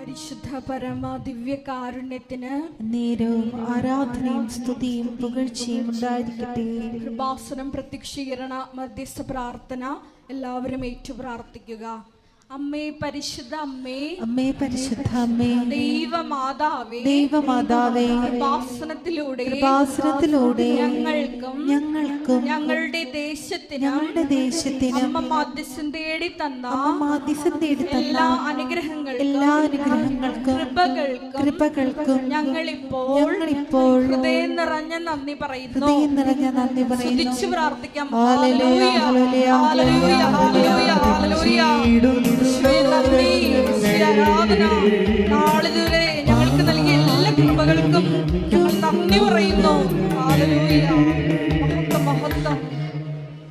പരിശുദ്ധ പരമ ദിവ്യകാരുണ്യത്തിന് നേരവും ആരാധനയും സ്തുതിയും പുകഴ്ചയും ഉണ്ടായിരിക്കട്ടെ. കൃപാസനം പ്രത്യക്ഷീകരണ മധ്യസ്ഥ പ്രാർത്ഥന എല്ലാവരും ഏറ്റു പ്രാർത്ഥിക്കുക. അമ്മേ പരിശുദ്ധ അമ്മേ, അമ്മേ പരിശുദ്ധ അമ്മേ, ദൈവമാതാവേ, ദൈവമാതാവേ, കൃപാസനത്തിലൂടെ ഞങ്ങൾക്കും ഞങ്ങളുടെ ദേശത്തിനും അമ്മ മാധ്യസ്ഥം തേടി തന്ന എല്ലാ അനുഗ്രഹങ്ങൾക്കും കൃപകൾക്കും ഞങ്ങളിപ്പോൾ ഹൃദയം നിറഞ്ഞ നന്ദി പറയുന്നു. സ്തുതിച്ചു പ്രാർത്ഥിക്കാം. Hallelujah, hallelujah, hallelujah, hallelujah. നാളിതുവരെ ഞങ്ങൾക്ക് നൽകിയ എല്ലാ കൃപകൾക്കും ഞങ്ങൾ നന്ദി പറയുന്നു. ഹല്ലേലൂയ, മഹത്വം, മഹത്വം.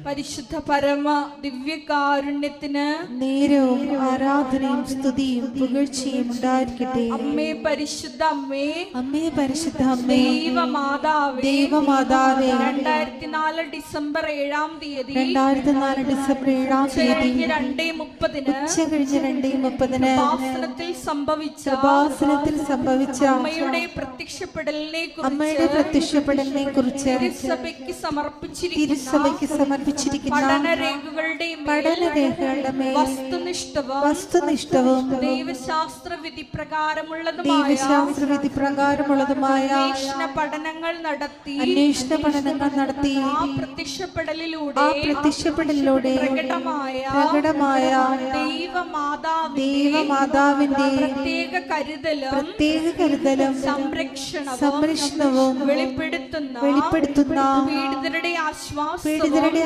പരിശുദ്ധ പരമ ദിവ്യകാരുണ്യത്തിന് നേരവും ആരാധനയും സ്തുതിയും പുകഴ്ചയും ഉണ്ടായിരിക്കട്ടെ. അമ്മേ പരിശുദ്ധ അമ്മേ, അമ്മേ പരിശുദ്ധ അമ്മേ, ദൈവമാതാവേ, ദൈവമാതാവേ, 2004 ഡിസംബർ 7-ാം തീയതി 2004 ഡിസംബർ 7-ാം തീയതി ഉച്ചകഴിഞ്ഞ് 2:30 കൃപാസനത്തിൽ സംഭവിച്ച അമ്മയുടെ പ്രത്യക്ഷപ്പെടലിനെ കുറിച്ച് തിരുസഭയ്ക്ക് സമർപ്പിച്ചിരിക്കുന്ന പഠനരേഖകളുടെ മേൽ വസ്തുനിഷ്ഠവും ദൈവശാസ്ത്ര വിധി പ്രകാരമുള്ളതുമായ അന്വേഷണ പഠനങ്ങൾ നടത്തി ആ പ്രത്യക്ഷപ്പെടലിലൂടെ പ്രകടമായ ദൈവമാതാവിന്റെ പ്രത്യേക കരുതലും സംരക്ഷണവും വെളിപ്പെടുത്തുന്ന പീഡിതരുടെ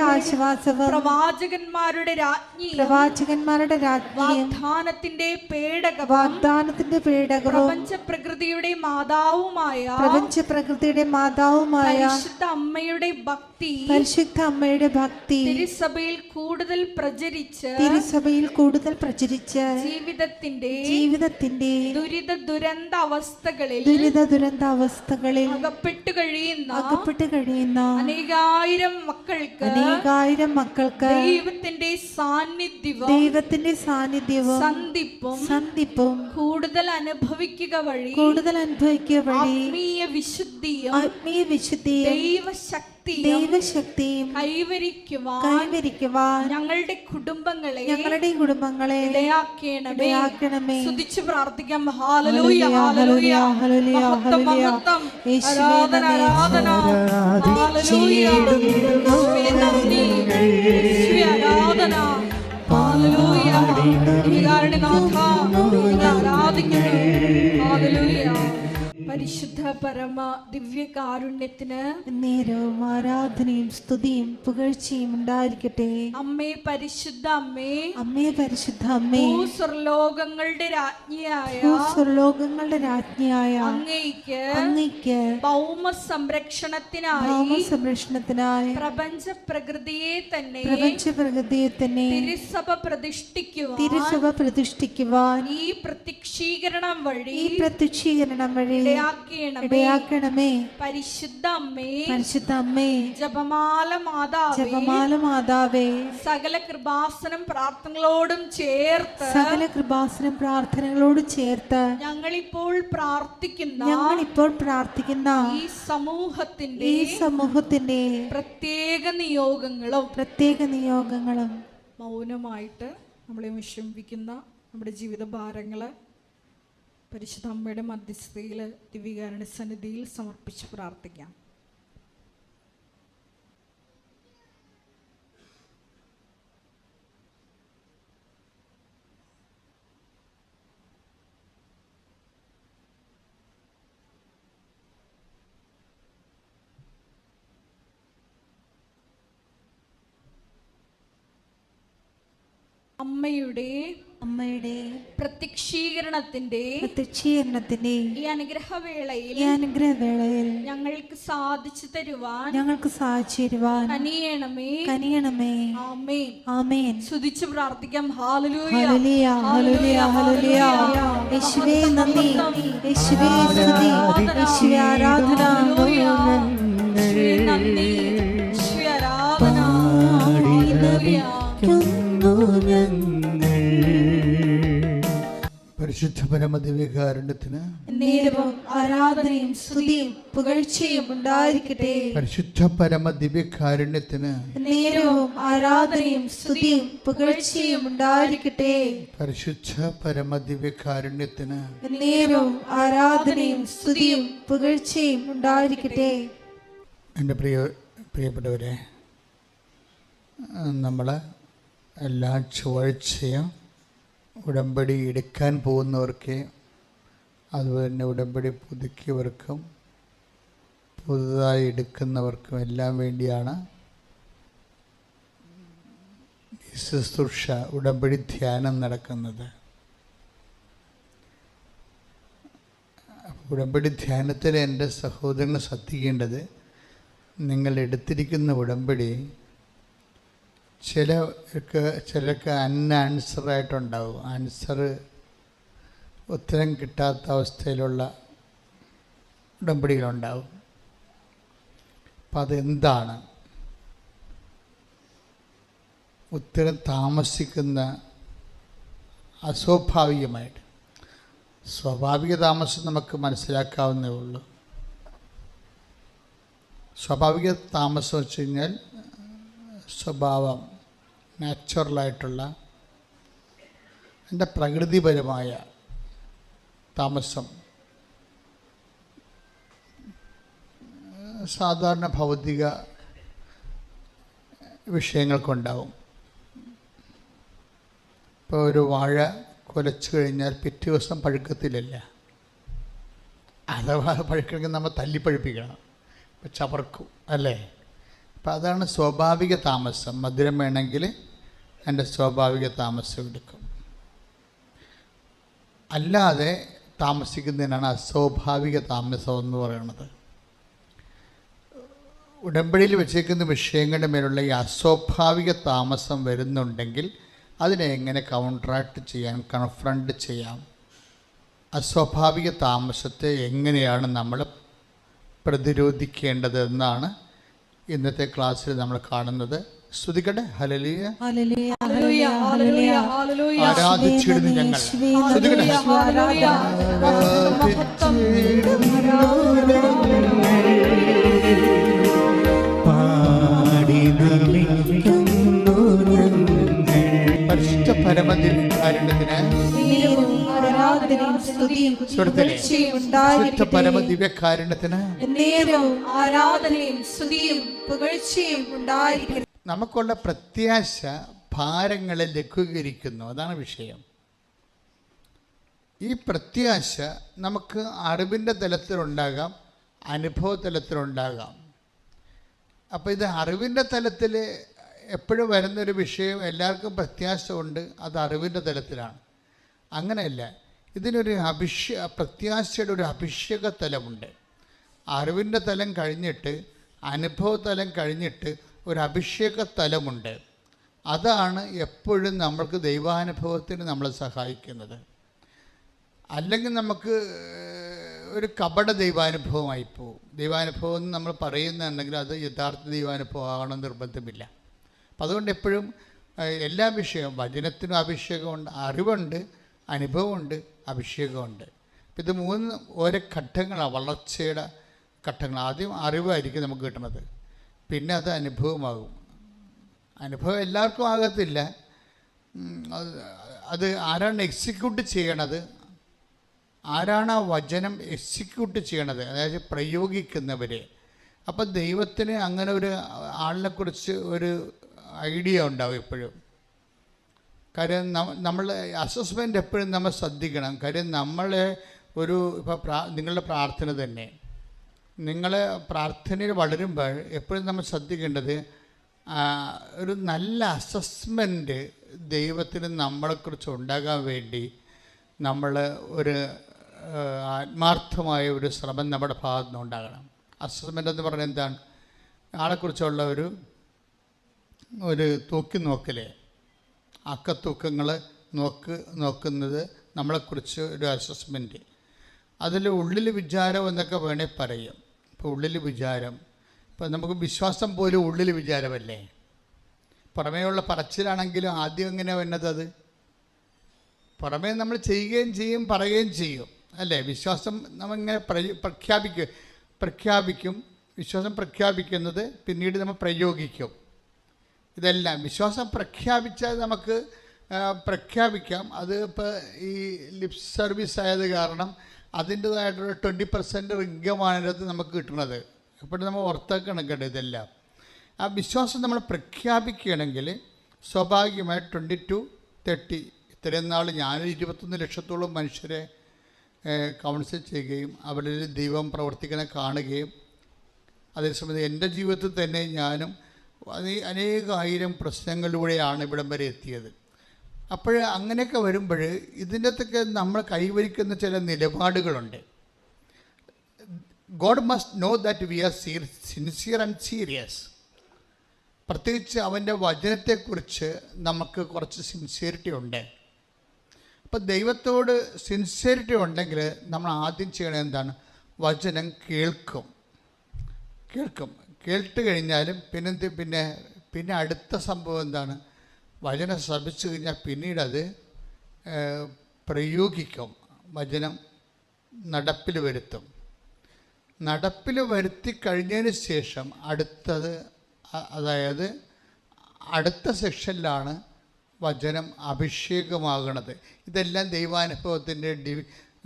ആശ്വാസവും പ്രവാചകന്മാരുടെ രാജ്ഞിയും വാഗ്ദാനത്തിന്റെ പേടകവും പ്രപഞ്ചപ്രകൃതിയുടെ മാതാവുമായ പരിശുദ്ധ അമ്മയുടെ ഭക്തി തിരുസഭയിൽ കൂടുതൽ പ്രചരിച്ച് ജീവിതത്തിന്റെ ദുരിത ദുരന്ത അവസ്ഥകളിൽ അകപ്പെട്ടു കഴിയുന്ന അനേകായിരം മക്കൾക്ക് ദൈവത്തിന്റെ സാന്നിധ്യവും സന്ധിപ്പും കൂടുതൽ അനുഭവിക്കുക വഴി ആത്മീയ വിശുദ്ധിയും ദൈവശക്തിയും കൈവരിക്കുവാൻ ഞങ്ങളുടെ കുടുംബങ്ങളെ ഇടയാക്കണമേ. സ്തുതിച്ചു പ്രാർത്ഥിക്കാം. ഹല്ലേലൂയ, ഹല്ലേലൂയ, മഹത്വം, മഹത്വം, ആരാധന, ആരാധന. ഹല്ലേലൂയ, നന്ദി, ആരാധന. ഹല്ലേലൂയ, ദിവ്യകാരുണ്യനാഥ ആരാധിക്കുന്നു. ഹല്ലേലൂയ. പരിശുദ്ധ പരമ ദിവ്യകാരുണ്യത്തിന് നേരവും ആരാധനയും സ്തുതിയും പുകഴ്ചയും ഉണ്ടായിരിക്കട്ടെ. അമ്മേ പരിശുദ്ധ അമ്മേ, അമ്മേ പരിശുദ്ധ അമ്മേ, ഭൂസ്വർലോകങ്ങളുടെ രാജ്ഞിയായ അങ്ങയ്ക്ക് ഭൗമ സംരക്ഷണത്തിനായി പ്രപഞ്ച പ്രകൃതിയെ തന്നെ തിരുസഭ പ്രതിഷ്ഠിക്കുവാൻ ഈ പ്രത്യക്ഷീകരണം വഴി ഇടയാക്കണമേ. പരിശുദ്ധ അമ്മേ, ജപമാല മാതാവേ, സകല കൃപാസനം പ്രാർത്ഥനകളോടും ചേർത്ത് ഞങ്ങളിപ്പോൾ പ്രാർത്ഥിക്കുന്ന ഈ സമൂഹത്തിന്റെ പ്രത്യേക നിയോഗങ്ങളും മൗനമായിട്ട് നമ്മളെ വിഷമിപ്പിക്കുന്ന നമ്മുടെ ജീവിത ഭാരങ്ങള് പരിശുദ്ധ അമ്മയുടെ മധ്യസ്ഥതയിൽ ദിവ്യകാരുണ്യ സന്നിധിയിൽ സമർപ്പിച്ച് പ്രാർത്ഥിക്കാം. അമ്മയുടെ പ്രത്യക്ഷീകരണത്തിന്റെ ഈ അനുഗ്രഹവേളയിൽ ഞങ്ങൾക്ക് സാധിച്ചു തരുവാൻ കനിയണമേ. ആമേൻ. സ്തുതിച്ചു പ്രാർത്ഥിക്കാം. Hallelujah, hallelujah, hallelujah. യേശുവേ നന്ദി, യേശുവേ സ്തുതി, യേശുവേ ആരാധന. യേശുവേ നന്ദി, യേശുവേ ആരാധന. ഹല്ലേലൂയ. പരിശുദ്ധ പരമദിവ്യകാരുണ്യത്തിന് നേരവും ആരാധനയും സ്തുതിയും പുകഴ്ചയും ഉണ്ടായിരിക്കട്ടെ. പരിശുദ്ധ പരമദിവ്യകാരുണ്യത്തിന് നേരവും ആരാധനയും സ്തുതിയും പുകഴ്ചയും ഉണ്ടായിരിക്കട്ടെ. പരിശുദ്ധ പരമദിവ്യകാരുണ്യത്തിന് നേരവും ആരാധനയും സ്തുതിയും പുകഴ്ചയും ഉണ്ടായിരിക്കട്ടെ. എൻ്റെ പ്രിയപ്പെട്ടവരെ, നമ്മൾ എല്ലാ ചൊവ്വാഴ്ചയും ഉടമ്പടി എടുക്കാൻ പോകുന്നവർക്ക്, അതുപോലെ തന്നെ ഉടമ്പടി പുതുക്കിയവർക്കും പുതുതായി എടുക്കുന്നവർക്കും എല്ലാം വേണ്ടിയാണ് ഈ ശുശ്രൂഷ, ഉടമ്പടി ധ്യാനം നടക്കുന്നത്. ഉടമ്പടി ധ്യാനത്തിൽ എൻ്റെ സഹോദരങ്ങൾ ശ്രദ്ധിക്കേണ്ടത്, നിങ്ങൾ എടുത്തിരിക്കുന്ന ഉടമ്പടി ചിലർക്ക് അൺആൻസറായിട്ടുണ്ടാവും. ഉത്തരം കിട്ടാത്ത അവസ്ഥയിലുള്ള ഉടമ്പടികളുണ്ടാവും. അപ്പം അതെന്താണ്? ഉത്തരം താമസിക്കുന്ന അസ്വാഭാവികമായിട്ട്, സ്വാഭാവിക താമസം നമുക്ക് മനസ്സിലാക്കാവുന്നേ ഉള്ളൂ. സ്വാഭാവിക താമസം വെച്ച് കഴിഞ്ഞാൽ സ്വഭാവം, നാച്ചുറലായിട്ടുള്ള എൻ്റെ പ്രകൃതിപരമായ താമസം, സാധാരണ ഭൗതിക വിഷയങ്ങൾക്കുണ്ടാവും. ഇപ്പോൾ ഒരു വാഴ കുലച്ചു കഴിഞ്ഞാൽ പിറ്റേ ദിവസം പഴുക്കത്തില്ലല്ല. അഥവാ പഴുക്കണമെങ്കിൽ നമ്മൾ തല്ലിപ്പഴുപ്പിക്കണം, ഇപ്പം ചവർക്കും അല്ലേ. അപ്പം അതാണ് സ്വാഭാവിക താമസം. മധുരം വേണമെങ്കിൽ എൻ്റെ സ്വാഭാവിക താമസം എടുക്കും. അല്ലാതെ താമസിക്കുന്നതിനാണ് അസ്വാഭാവിക താമസം എന്ന് പറയുന്നത്. ഉടമ്പടിയിൽ വെച്ചേക്കുന്ന വിഷയങ്ങളുടെ മേലുള്ള ഈ അസ്വാഭാവിക താമസം വരുന്നുണ്ടെങ്കിൽ അതിനെ എങ്ങനെ കൗണ്ടറാക്ട് ചെയ്യാൻ, കൺഫ്രണ്ട് ചെയ്യാം, അസ്വാഭാവിക താമസത്തെ എങ്ങനെയാണ് നമ്മൾ പ്രതിരോധിക്കേണ്ടത് എന്നാണ് ഇന്നത്തെ ക്ലാസ്സിൽ നമ്മൾ കാണുന്നത്. സ്തുതിക്കട്ടെ. Hallelujah, hallelujah, hallelujah, hallelujah, hallelujah. ആരാധിച്ചിടുന്നു ഞങ്ങൾ. സ്തുതിക്കട്ടെ. പരിശുദ്ധ പരമദിവ്യകാരുണ്യത്തിന് നമുക്കുള്ള പ്രത്യാശ ഭാരങ്ങളെ ലഘൂകരിക്കുന്നു. അതാണ് വിഷയം. ഈ പ്രത്യാശ നമുക്ക് അറിവിൻ്റെ തലത്തിലുണ്ടാകാം, അനുഭവ തലത്തിലുണ്ടാകാം. അപ്പോൾ ഇത് അറിവിൻ്റെ തലത്തിൽ എപ്പോഴും വരുന്നൊരു വിഷയം, എല്ലാവർക്കും പ്രത്യാശ ഉണ്ട്, അത് അറിവിൻ്റെ തലത്തിലാണ്. അങ്ങനെയല്ല, ഇതിനൊരു പ്രത്യാശയുടെ ഒരു അഭിഷേക തലമുണ്ട്. അറിവിൻ്റെ തലം കഴിഞ്ഞിട്ട്, അനുഭവ തലം കഴിഞ്ഞിട്ട് ഒരു അഭിഷേക തലമുണ്ട്. അതാണ് എപ്പോഴും നമ്മൾക്ക് ദൈവാനുഭവത്തിന് നമ്മളെ സഹായിക്കുന്നത്. അല്ലെങ്കിൽ നമുക്ക് ഒരു കപട ദൈവാനുഭവമായി പോകും. ദൈവാനുഭവം എന്ന് നമ്മൾ പറയുന്നുണ്ടെങ്കിൽ അത് യഥാർത്ഥ ദൈവാനുഭവമാകണമെന്ന് നിർബന്ധമില്ല. അപ്പം അതുകൊണ്ട് എപ്പോഴും എല്ലാ വിഷയവും, വചനത്തിനും അഭിഷേകമുണ്ട്, അറിവുണ്ട്, അനുഭവമുണ്ട്, അഭിഷേകമുണ്ട്. അപ്പം ഇത് മൂന്ന് ഓരോ ഘട്ടങ്ങളാണ്, വളർച്ചയുടെ ഘട്ടങ്ങൾ. ആദ്യം അറിവായിരിക്കും നമുക്ക് കിട്ടുന്നത്, പിന്നെ അത് അനുഭവമാകും. അനുഭവം എല്ലാവർക്കും ആകത്തില്ല. അത് ആരാണ് എക്സിക്യൂട്ട് ചെയ്യണത്, ആരാണ് ആ വചനം എക്സിക്യൂട്ട് ചെയ്യണത്, അതായത് പ്രയോഗിക്കുന്നവരെ. അപ്പം ദൈവത്തിന് അങ്ങനെ ഒരു ആളിനെക്കുറിച്ച് ഒരു ഐഡിയ ഉണ്ടാവും എപ്പോഴും. കാര്യം നമ്മൾ അസസ്മെൻ്റ് എപ്പോഴും നമ്മൾ ശ്രദ്ധിക്കണം. കാര്യം നമ്മളെ ഒരു നിങ്ങളുടെ പ്രാർത്ഥന തന്നെ, നിങ്ങളെ പ്രാർത്ഥനയിൽ വളരുമ്പോൾ എപ്പോഴും നമ്മൾ ശ്രദ്ധിക്കേണ്ടത് ഒരു നല്ല അസസ്മെൻറ്റ് ദൈവത്തിന് നമ്മളെക്കുറിച്ച് ഉണ്ടാകാൻ വേണ്ടി നമ്മൾ ഒരു ആത്മാർത്ഥമായ ഒരു ശ്രമം നമ്മുടെ ഭാഗത്തു നിന്ന് ഉണ്ടാകണം. അസസ്മെൻ്റ് എന്ന് പറഞ്ഞാൽ എന്താണ്? ആളെക്കുറിച്ചുള്ള ഒരു തൂക്കി നോക്കൽ, അക്കത്തൂക്കങ്ങൾ നോക്കുന്നത് നമ്മളെക്കുറിച്ച് ഒരു അസസ്മെൻറ്റ്. അതിൽ ഉള്ളിൽ വിചാരം എന്നൊക്കെ വേണേൽ പറയും. ഇപ്പോൾ ഉള്ളിൽ വിചാരം, ഇപ്പോൾ നമുക്ക് വിശ്വാസം പോലും ഉള്ളിൽ വിചാരമല്ലേ. പുറമേയുള്ള പറച്ചിലാണെങ്കിലും ആദ്യം എങ്ങനെ വന്നത്? അത് പുറമേ നമ്മൾ ചെയ്യുകയും ചെയ്യും, പറയുകയും ചെയ്യും, അല്ലേ? വിശ്വാസം നമ്മളിങ്ങനെ പ്രഖ്യാപിക്കും. വിശ്വാസം പ്രഖ്യാപിക്കുന്നത് പിന്നീട് നമ്മൾ പ്രയോഗിക്കും. ഇതെല്ലാം വിശ്വാസം പ്രഖ്യാപിച്ചാൽ നമുക്ക് പ്രഖ്യാപിക്കാം. അത് ഇപ്പോൾ ഈ ലിപ് സർവീസ് ആയത് കാരണം അതിൻ്റേതായിട്ടുള്ള 20% ഇൻകമാണ് അതിനകത്ത് നമുക്ക് കിട്ടുന്നത്. എപ്പോഴും നമ്മൾ ഓർത്തൊക്കെ കേട്ടോ ഇതെല്ലാം. ആ വിശ്വാസം നമ്മൾ പ്രഖ്യാപിക്കുകയാണെങ്കിൽ സ്വാഭാവികമായി 20-30 ഇത്രയും നാൾ ഞാൻ 21 ലക്ഷത്തോളം മനുഷ്യരെ കൗൺസിൽ ചെയ്യുകയും അവരിൽ ദൈവം പ്രവർത്തിക്കുന്ന കാണുകയും അതേസമയം എൻ്റെ ജീവിതത്തിൽ തന്നെ ഞാനും അനേകായിരം പ്രശ്നങ്ങളിലൂടെയാണ് ഇവിടം വരെ എത്തിയത്. അപ്പോൾ അങ്ങനെയൊക്കെ വരുമ്പോൾ ഇതിൻ്റെ അകത്തൊക്കെ നമ്മൾ കൈവരിക്കുന്ന ചില നിലപാടുകളുണ്ട്. God must know that we are sincere and serious. പ്രത്യേകിച്ച് അവൻ്റെ വചനത്തെക്കുറിച്ച് നമുക്ക് കുറച്ച് സിൻസിയറിറ്റി ഉണ്ട്. അപ്പോൾ ദൈവത്തോട് സിൻസിയറിറ്റി ഉണ്ടെങ്കിൽ നമ്മൾ ആദ്യം ചെയ്യണത് എന്താണ്? വചനം കേൾക്കും. കേട്ട് കഴിഞ്ഞാലും പിന്നെ അടുത്ത സംഭവം എന്താണ്? വചനം ശ്രമിച്ചു കഴിഞ്ഞാൽ പിന്നീട് അത് പ്രയോഗിക്കും. വചനം നടപ്പിൽ വരുത്തും. നടപ്പിൽ വരുത്തി കഴിഞ്ഞതിന് ശേഷം അതായത് അടുത്ത സെക്ഷനിലാണ് വചനം അഭിഷേകമാകണത്. ഇതെല്ലാം ദൈവാനുഭവത്തിൻ്റെ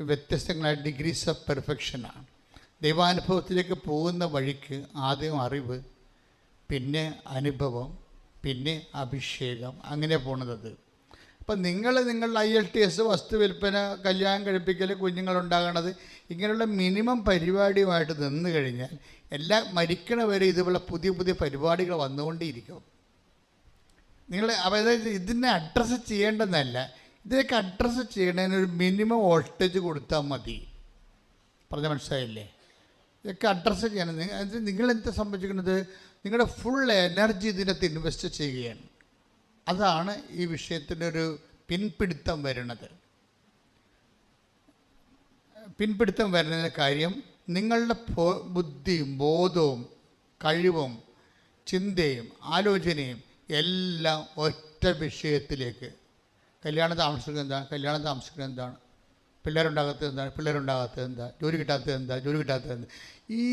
വ്യത്യസ്തങ്ങളായ ഡിഗ്രീസ് ഓഫ് പെർഫെക്ഷനാണ്. ദൈവാനുഭവത്തിലേക്ക് പോകുന്ന വഴിക്ക് ആദ്യം അറിവ്, പിന്നെ അനുഭവം, പിന്നെ അഭിഷേകം, അങ്ങനെ പോണത്. അപ്പം നിങ്ങളുടെ IELTS, വസ്തു വിൽപ്പന, കല്യാണം കഴിപ്പിക്കൽ, കുഞ്ഞുങ്ങളുണ്ടാകണത്, ഇങ്ങനെയുള്ള മിനിമം പരിപാടിയുമായിട്ട് നിന്ന് കഴിഞ്ഞാൽ മരിക്കണ വരെ ഇതുപോലെ പുതിയ പുതിയ പരിപാടികൾ വന്നുകൊണ്ടേയിരിക്കും. അതായത് ഇതിനെ അഡ്രസ്സ് ചെയ്യേണ്ടതല്ല, ഇതിനൊക്കെ അഡ്രസ്സ് ചെയ്യണതിന് ഒരു മിനിമം വോൾട്ടേജ് കൊടുത്താൽ മതി. പറഞ്ഞ മനസ്സിലായില്ലേ? ഇതൊക്കെ അഡ്രസ്സ് ചെയ്യണം. നിങ്ങളെന്താ സംഭവിക്കുന്നത്? നിങ്ങളുടെ ഫുൾ എനർജി ഇതിനകത്ത് ഇൻവെസ്റ്റ് ചെയ്യുകയാണ്. അതാണ് ഈ വിഷയത്തിൻ്റെ ഒരു പിൻപിടുത്തം വരുന്നത്. പിൻപിടുത്തം വരുന്നതിൻ്റെ കാര്യം നിങ്ങളുടെ ബുദ്ധിയും ബോധവും കഴിവും ചിന്തയും ആലോചനയും എല്ലാം ഒറ്റ വിഷയത്തിലേക്ക്. കല്യാണം താമസിക്കുന്നത് എന്താണ്? പിള്ളേരുണ്ടാകാത്തത് എന്താണ്? ജോലി കിട്ടാത്തത് എന്താ? ഈ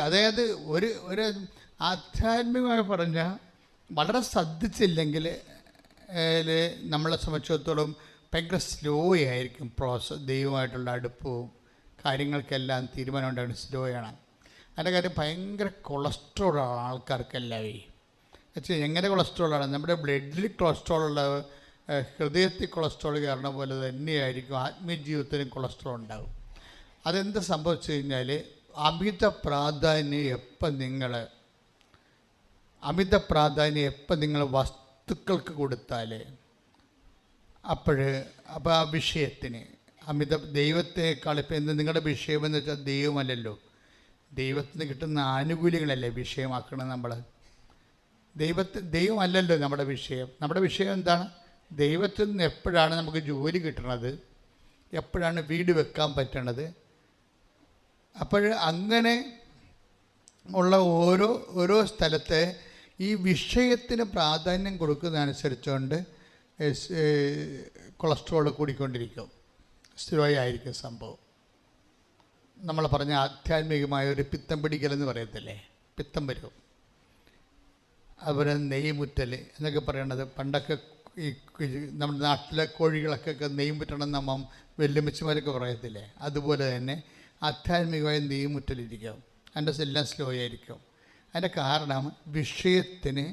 അതായത് ഒരു ആധ്യാത്മികമായി പറഞ്ഞാൽ വളരെ ശ്രദ്ധിച്ചില്ലെങ്കിൽ നമ്മളെ സംബന്ധിച്ചിടത്തോളം ഭയങ്കര സ്ലോ ആയിരിക്കും പ്രോസസ്. ദൈവമായിട്ടുള്ള അടുപ്പവും കാര്യങ്ങൾക്കെല്ലാം തീരുമാനം ഉണ്ടാകുന്നത് സ്ലോയാണ്. അതിൻ്റെ കാര്യം ഭയങ്കര കൊളസ്ട്രോളാണ് ആൾക്കാർക്കെല്ലാവേ. എങ്ങനെ കൊളസ്ട്രോളാണ്? നമ്മുടെ ബ്ലഡിൽ കൊളസ്ട്രോളുള്ള, ഹൃദയത്തിൽ കൊളസ്ട്രോൾ കാരണം പോലെ തന്നെയായിരിക്കും ആത്മീയ ജീവിതത്തിലും കൊളസ്ട്രോൾ ഉണ്ടാകും. അതെന്ത് സംഭവിച്ചു കഴിഞ്ഞാൽ അമിത പ്രാധാന്യം എപ്പം നിങ്ങൾ വസ്തുക്കൾക്ക് കൊടുത്താൽ അപ്പോൾ ആ വിഷയത്തിന് ദൈവത്തെക്കാൾ ഇപ്പം നിങ്ങളുടെ വിഷയമെന്ന് വെച്ചാൽ ദൈവമല്ലല്ലോ, ദൈവത്തിന് കിട്ടുന്ന ആനുകൂല്യങ്ങളല്ലേ വിഷയമാക്കണം. ദൈവമല്ലല്ലോ നമ്മുടെ വിഷയം എന്താണ്? ദൈവത്തിൽ നിന്ന് എപ്പോഴാണ് നമുക്ക് ജോലി കിട്ടുന്നത്, എപ്പോഴാണ് വീട് വെക്കാൻ പറ്റണത്. അപ്പോൾ അങ്ങനെ ഉള്ള ഓരോ സ്ഥലത്തെ ഈ വിഷയത്തിന് പ്രാധാന്യം കൊടുക്കുന്നതനുസരിച്ചുകൊണ്ട് കൊളസ്ട്രോൾ കൂടിക്കൊണ്ടിരിക്കും, സ്ഥിരമായിരിക്കും സംഭവം. നമ്മൾ പറഞ്ഞ ആധ്യാത്മികമായ ഒരു പിത്തം പിടിക്കലെന്ന് പറയത്തില്ലേ, പിത്തം വരും. അതുപോലെ നെയ്മുറ്റൽ എന്നൊക്കെ പറയണത് പണ്ടൊക്കെ ഈ നമ്മുടെ നാട്ടിലെ കോഴികളൊക്കെ നെയ്മുറ്റണം നമ്മ വെല്ലുമിച്ചുമാരൊക്കെ പറയത്തില്ലേ, അതുപോലെ തന്നെ ആധ്യാത്മികമായ നെയ്മുറ്റലിരിക്കും. അതിൻ്റെ എല്ലാം സ്ലോ ആയിരിക്കും. അതിൻ്റെ കാരണം വിഷയത്തിന്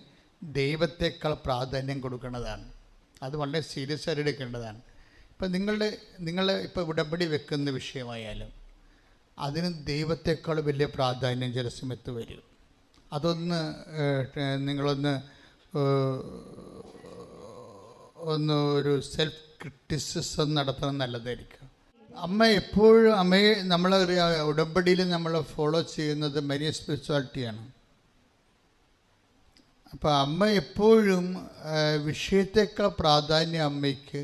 ദൈവത്തെക്കാൾ പ്രാധാന്യം കൊടുക്കേണ്ടതാണ്. അത് വളരെ സീരിയസ് ആയിട്ട് എടുക്കേണ്ടതാണ്. ഇപ്പം നിങ്ങൾ ഇപ്പോൾ ഉടമ്പടി വെക്കുന്ന വിഷയമായാലും അതിന് ദൈവത്തെക്കാൾ വലിയ പ്രാധാന്യം ചില സമയത്ത് വരും. അതൊന്ന് നിങ്ങളൊന്ന് ഒരു സെൽഫ് ക്രിറ്റിസിസം നടത്തണം, നല്ലതായിരിക്കും. അമ്മയെ നമ്മൾ ഉടമ്പടിയിൽ നമ്മൾ ഫോളോ ചെയ്യുന്നത് മരിയ സ്പിരിച്വാലിറ്റിയാണ്. അപ്പോൾ അമ്മ എപ്പോഴും വിഷയത്തേക്കാൾ പ്രാധാന്യം അമ്മയ്ക്ക്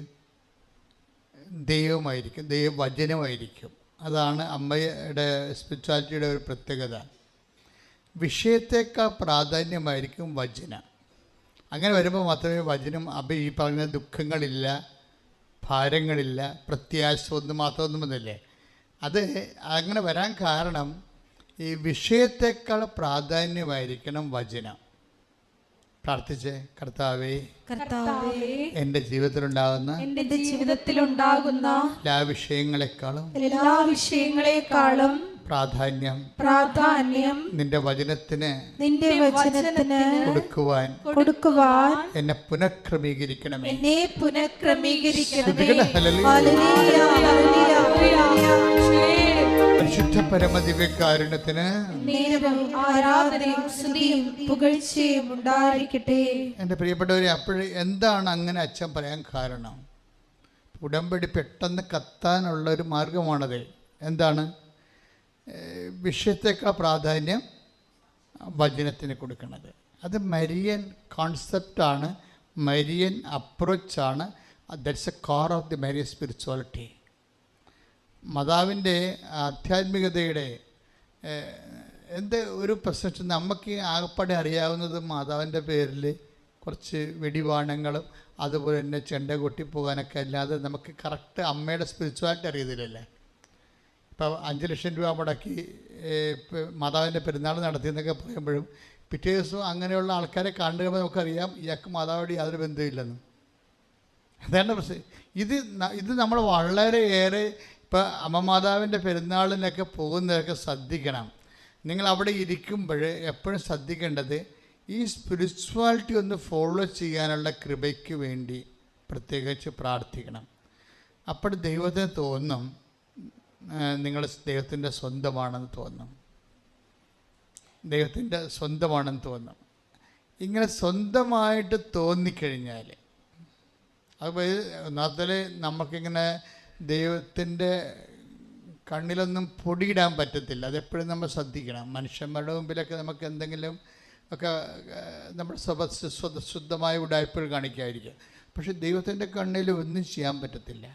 ദൈവമായിരിക്കും, ദൈവവചനമായിരിക്കും. അതാണ് അമ്മയുടെ സ്പിരിച്വാലിറ്റിയുടെ ഒരു പ്രത്യേകത. വിഷയത്തേക്കാൾ പ്രാധാന്യമായിരിക്കും വചനം. അങ്ങനെ വരുമ്പോൾ മാത്രമേ വചനം ഈ പറഞ്ഞ ദുഃഖങ്ങളില്ല, ഭാരങ്ങളില്ല, പ്രത്യാശ ഒന്നും മാത്രമൊന്നുമെന്നില്ലേ. അത് അങ്ങനെ വരാൻ കാരണം ഈ വിഷയത്തെക്കാൾ പ്രാധാന്യമായിരിക്കണം വചനം. പ്രാർത്ഥിച്ചേ, കർത്താവേ, എൻ്റെ ജീവിതത്തിലുണ്ടാകുന്ന എല്ലാ വിഷയങ്ങളെക്കാളും പ്രാധാന്യം നിന്റെ വചനത്തിന് കൊടുക്കുവാൻ എന്നെ പുനഃക്രമീകരിക്കണമേ. പരിശുദ്ധ പരമദിവ്യകാരുണ്യത്തിന് ആരാധനയും സ്തുതിയും പുകഴ്ചയും ഉണ്ടായിരിക്കട്ടെ. എൻ്റെ പ്രിയപ്പെട്ടവരെ, അപ്പോഴേ എന്താണ് അങ്ങനെ അച്ഛൻ പറയാൻ കാരണം? ഉടമ്പടി പെട്ടെന്ന് കത്താനുള്ള ഒരു മാർഗമാണത്. എന്താണ്? വിഷയത്തേക്കാൾ പ്രാധാന്യം വചനത്തിന് കൊടുക്കുന്നത്. അത് മരിയൻ കോൺസെപ്റ്റാണ്, മരിയൻ അപ്രോച്ചാണ്. That's a core of the Marian spirituality. മാതാവിൻ്റെ ആധ്യാത്മികതയുടെ ഒരു പ്രശ്നം നമുക്ക് ആകപ്പാടെ അറിയാവുന്നത് മാതാവിൻ്റെ പേരിൽ കുറച്ച് വെടിവാണങ്ങളും അതുപോലെ തന്നെ ചെണ്ട കൊട്ടിപ്പോകാനൊക്കെ അല്ലാതെ നമുക്ക് കറക്റ്റ് അമ്മയുടെ സ്പിരിച്വാലിറ്റി അറിയത്തില്ലല്ലേ. ഇപ്പോൾ 5 ലക്ഷം രൂപ മുടക്കി മാതാവിൻ്റെ പെരുന്നാൾ നടത്തിയെന്നൊക്കെ പറയുമ്പോഴും പിറ്റേ ദിവസം അങ്ങനെയുള്ള ആൾക്കാരെ കാണുമ്പോൾ നമുക്കറിയാം ഇയാൾക്ക് മാതാവോട് യാതൊരു ബന്ധമില്ലെന്ന്. അതാണ് പ്രശ്നം. ഇത് നമ്മൾ വളരെയേറെ ഇപ്പോൾ അമ്മ മാതാവിൻ്റെ പെരുന്നാളിനൊക്കെ പോകുന്നതൊക്കെ ശ്രദ്ധിക്കണം. നിങ്ങൾ അവിടെ ഇരിക്കുമ്പോൾ എപ്പോഴും ശ്രദ്ധിക്കേണ്ടത് ഈ സ്പിരിച്വാലിറ്റി ഒന്ന് ഫോളോ ചെയ്യാനുള്ള കൃപയ്ക്ക് വേണ്ടി പ്രത്യേകിച്ച് പ്രാർത്ഥിക്കണം. അപ്പോൾ ദൈവത്തിന് തോന്നും നിങ്ങൾ ദൈവത്തിൻ്റെ സ്വന്തമാണെന്ന് തോന്നും, ദൈവത്തിൻ്റെ സ്വന്തമാണെന്ന് തോന്നും. ഇങ്ങനെ സ്വന്തമായിട്ട് തോന്നിക്കഴിഞ്ഞാൽ അപ്പോൾ ഒന്നാമത്തിൽ നമുക്കിങ്ങനെ ദൈവത്തിൻ്റെ കണ്ണിലൊന്നും പൊടിയിടാൻ പറ്റത്തില്ല. അതെപ്പോഴും നമ്മൾ ശ്രദ്ധിക്കണം. മനുഷ്യന്മാരുടെ മുമ്പിലൊക്കെ നമുക്ക് എന്തെങ്കിലും ഒക്കെ നമ്മുടെ ശുദ്ധമായ ഉടായ്പകൾ കാണിക്കാതിരിക്കുക. പക്ഷെ ദൈവത്തിൻ്റെ കണ്ണിൽ ഒന്നും ചെയ്യാൻ പറ്റത്തില്ല.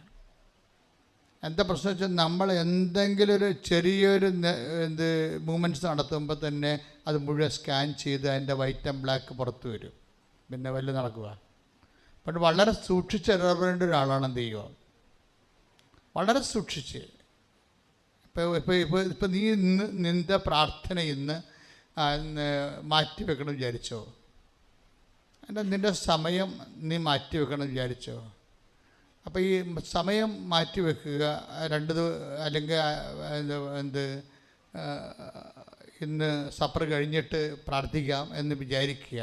എന്താ പ്രശ്നം വെച്ചാൽ നമ്മൾ എന്തെങ്കിലും ഒരു ചെറിയൊരു മൂവ്മെൻറ്റ്സ് നടത്തുമ്പോൾ തന്നെ അത് മുഴുവൻ സ്കാൻ ചെയ്ത് അതിൻ്റെ വൈറ്റ് ആൻഡ് ബ്ലാക്ക് പുറത്ത് വരും. പിന്നെ വല്ല നടക്കുക. പക്ഷെ വളരെ സൂക്ഷിച്ചിടപെടേണ്ട ഒരാളാണ് ദൈവം, വളരെ സൂക്ഷിച്ച്. ഇപ്പോൾ നീ നിൻ്റെ പ്രാർത്ഥന ഇന്ന് മാറ്റിവെക്കണം വിചാരിച്ചോ? നിൻ്റെ സമയം നീ മാറ്റിവെക്കണം വിചാരിച്ചോ? അപ്പോൾ ഈ സമയം മാറ്റിവെക്കുക, അല്ലെങ്കിൽ ഇന്ന് സപ്പർ കഴിഞ്ഞിട്ട് പ്രാർത്ഥിക്കാം എന്ന് വിചാരിക്കുക.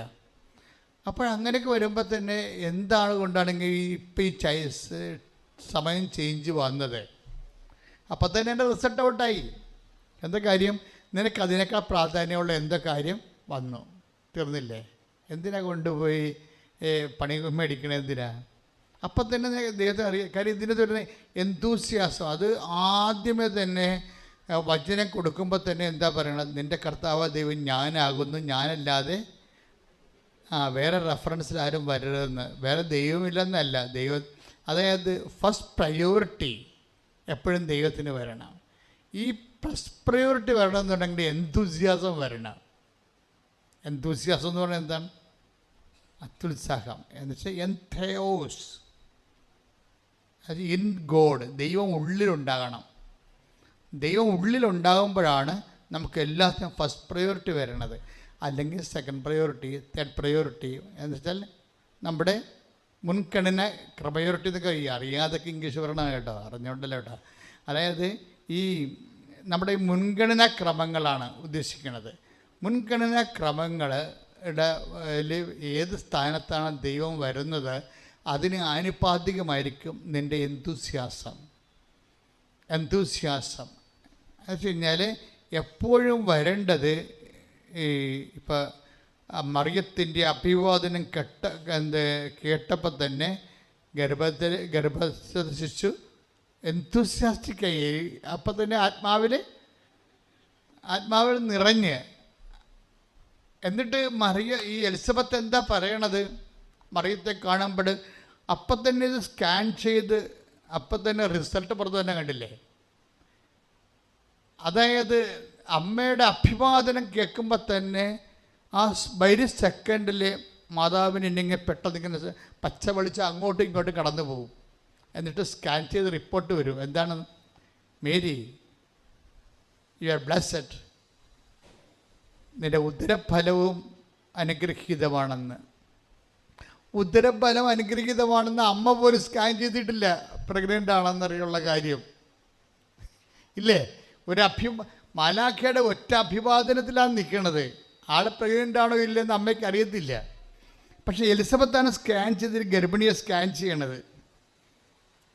അപ്പോഴങ്ങനെയൊക്കെ വരുമ്പോൾ തന്നെ എന്താണ് കൊണ്ടാണെങ്കിൽ ഇപ്പോൾ ഈ സമയം ചേഞ്ച് വന്നത്, അപ്പം തന്നെ എൻ്റെ റിസൾട്ട് ഔട്ടായി. എന്താ കാര്യം? നിനക്ക് അതിനേക്കാൾ പ്രാധാന്യമുള്ള എന്താ കാര്യം വന്നു, തീർന്നില്ലേ? എന്തിനാ കൊണ്ടുപോയി പണി മേടിക്കണേ? എന്തിനാ? അപ്പം തന്നെ ദൈവത്തെ അറിയാം. കാര്യം ഇതിന് തന്നെ എന്തൂസിയാസം. അത് ആദ്യമേ തന്നെ വചനം കൊടുക്കുമ്പോൾ തന്നെ എന്താ പറയണത്? നിൻ്റെ കർത്താവ് ദൈവം ഞാനാകുന്നു, ഞാനല്ലാതെ വേറെ റെഫറൻസിൽ ആരും വരരുതെന്ന്. വേറെ ദൈവമില്ലെന്നല്ല, ദൈവം. അതായത് ഫസ്റ്റ് പ്രയോറിറ്റി എപ്പോഴും ദൈവത്തിന് വരണം. ഈ ഫസ്റ്റ് പ്രയോറിറ്റി വരണമെന്നുണ്ടെങ്കിൽ എന്തൂസിയാസം വരണം. എന്തൂസിയാസം എന്ന് പറഞ്ഞാൽ എന്താണ്? അത്യുത്സാഹം എന്ന് വെച്ചാൽ എൻതയോസ്, അത് ഇൻ ഗോഡ്. ദൈവം ഉള്ളിലുണ്ടാകണം. ദൈവം ഉള്ളിലുണ്ടാകുമ്പോഴാണ് നമുക്ക് എല്ലാത്തിനും ഫസ്റ്റ് പ്രയോറിറ്റി വരണത്. അല്ലെങ്കിൽ സെക്കൻഡ് പ്രയോറിറ്റി, തേർഡ് പ്രയോറിറ്റി എന്ന് വെച്ചാൽ നമ്മുടെ മുൻഗണന പ്രയോറിറ്റി എന്നൊക്കെ അറിയാതൊക്കെ ഇംഗ്ലീഷ് പറയണം കേട്ടോ, അറിഞ്ഞോണ്ടല്ലോ കേട്ടോ. അതായത് ഈ നമ്മുടെ ഈ മുൻഗണനാ ക്രമങ്ങളാണ് ഉദ്ദേശിക്കുന്നത്. മുൻഗണനാ ക്രമങ്ങളുടെ ഏത് സ്ഥാനത്താണ് ദൈവം വരുന്നത് അതിന് ആനുപാതികമായിരിക്കും നിൻ്റെ എന്തൂസിയാസം. എന്ന് വെച്ച് കഴിഞ്ഞാൽ എപ്പോഴും വരേണ്ടത് ഇപ്പം മറിയത്തിൻ്റെ അഭിവാദനം കേട്ടപ്പോൾ തന്നെ ഗർഭസ്ഥ ശിശു എന്തൂസിയാസ്റ്റിക്കായി. അപ്പം തന്നെ ആത്മാവിൽ നിറഞ്ഞ്. എന്നിട്ട് ഈ എലിസബത്ത് എന്താ പറയണത്? മറിയത്തെ കാണുമ്പോൾ അപ്പം തന്നെ ഇത് സ്കാൻ ചെയ്ത് അപ്പം തന്നെ റിസൾട്ട് പുറത്ത് തന്നെ കണ്ടില്ലേ? അതായത് അമ്മയുടെ അഭിവാദനം കേൾക്കുമ്പോൾ തന്നെ ആ വൈര് സെക്കൻഡിൽ മാതാവിന് ഇങ്ങനെ പെട്ടെന്ന് ഇങ്ങനെ പച്ച വെളിച്ചം അങ്ങോട്ടും ഇങ്ങോട്ടും കടന്നു പോകും. എന്നിട്ട് സ്കാൻ ചെയ്ത് റിപ്പോർട്ട് വരും. എന്താണ്? മേരി, യു ആർ ബ്ലെസ്സഡ്, നിന്റെ ഉദരഫലവും അനുഗ്രഹീതമാണെന്ന്. ഉദരഫലം അനുഗ്രഹീതമാണെന്ന് അമ്മ പോലും സ്കാൻ ചെയ്തിട്ടില്ല പ്രഗ്നൻ്റ് ആണെന്നറിയുള്ള കാര്യം ഇല്ലേ? മാലാഖയുടെ ഒറ്റ അഭിവാദനത്തിലാണ് നിൽക്കുന്നത്. ആളെ പ്രഗ്നൻ്റ് ആണോ ഇല്ലെന്ന് അമ്മയ്ക്ക് അറിയത്തില്ല. പക്ഷേ എലിസബത്താണ് സ്കാൻ ചെയ്തിട്ട് ഗർഭിണിയെ സ്കാൻ ചെയ്യണത്.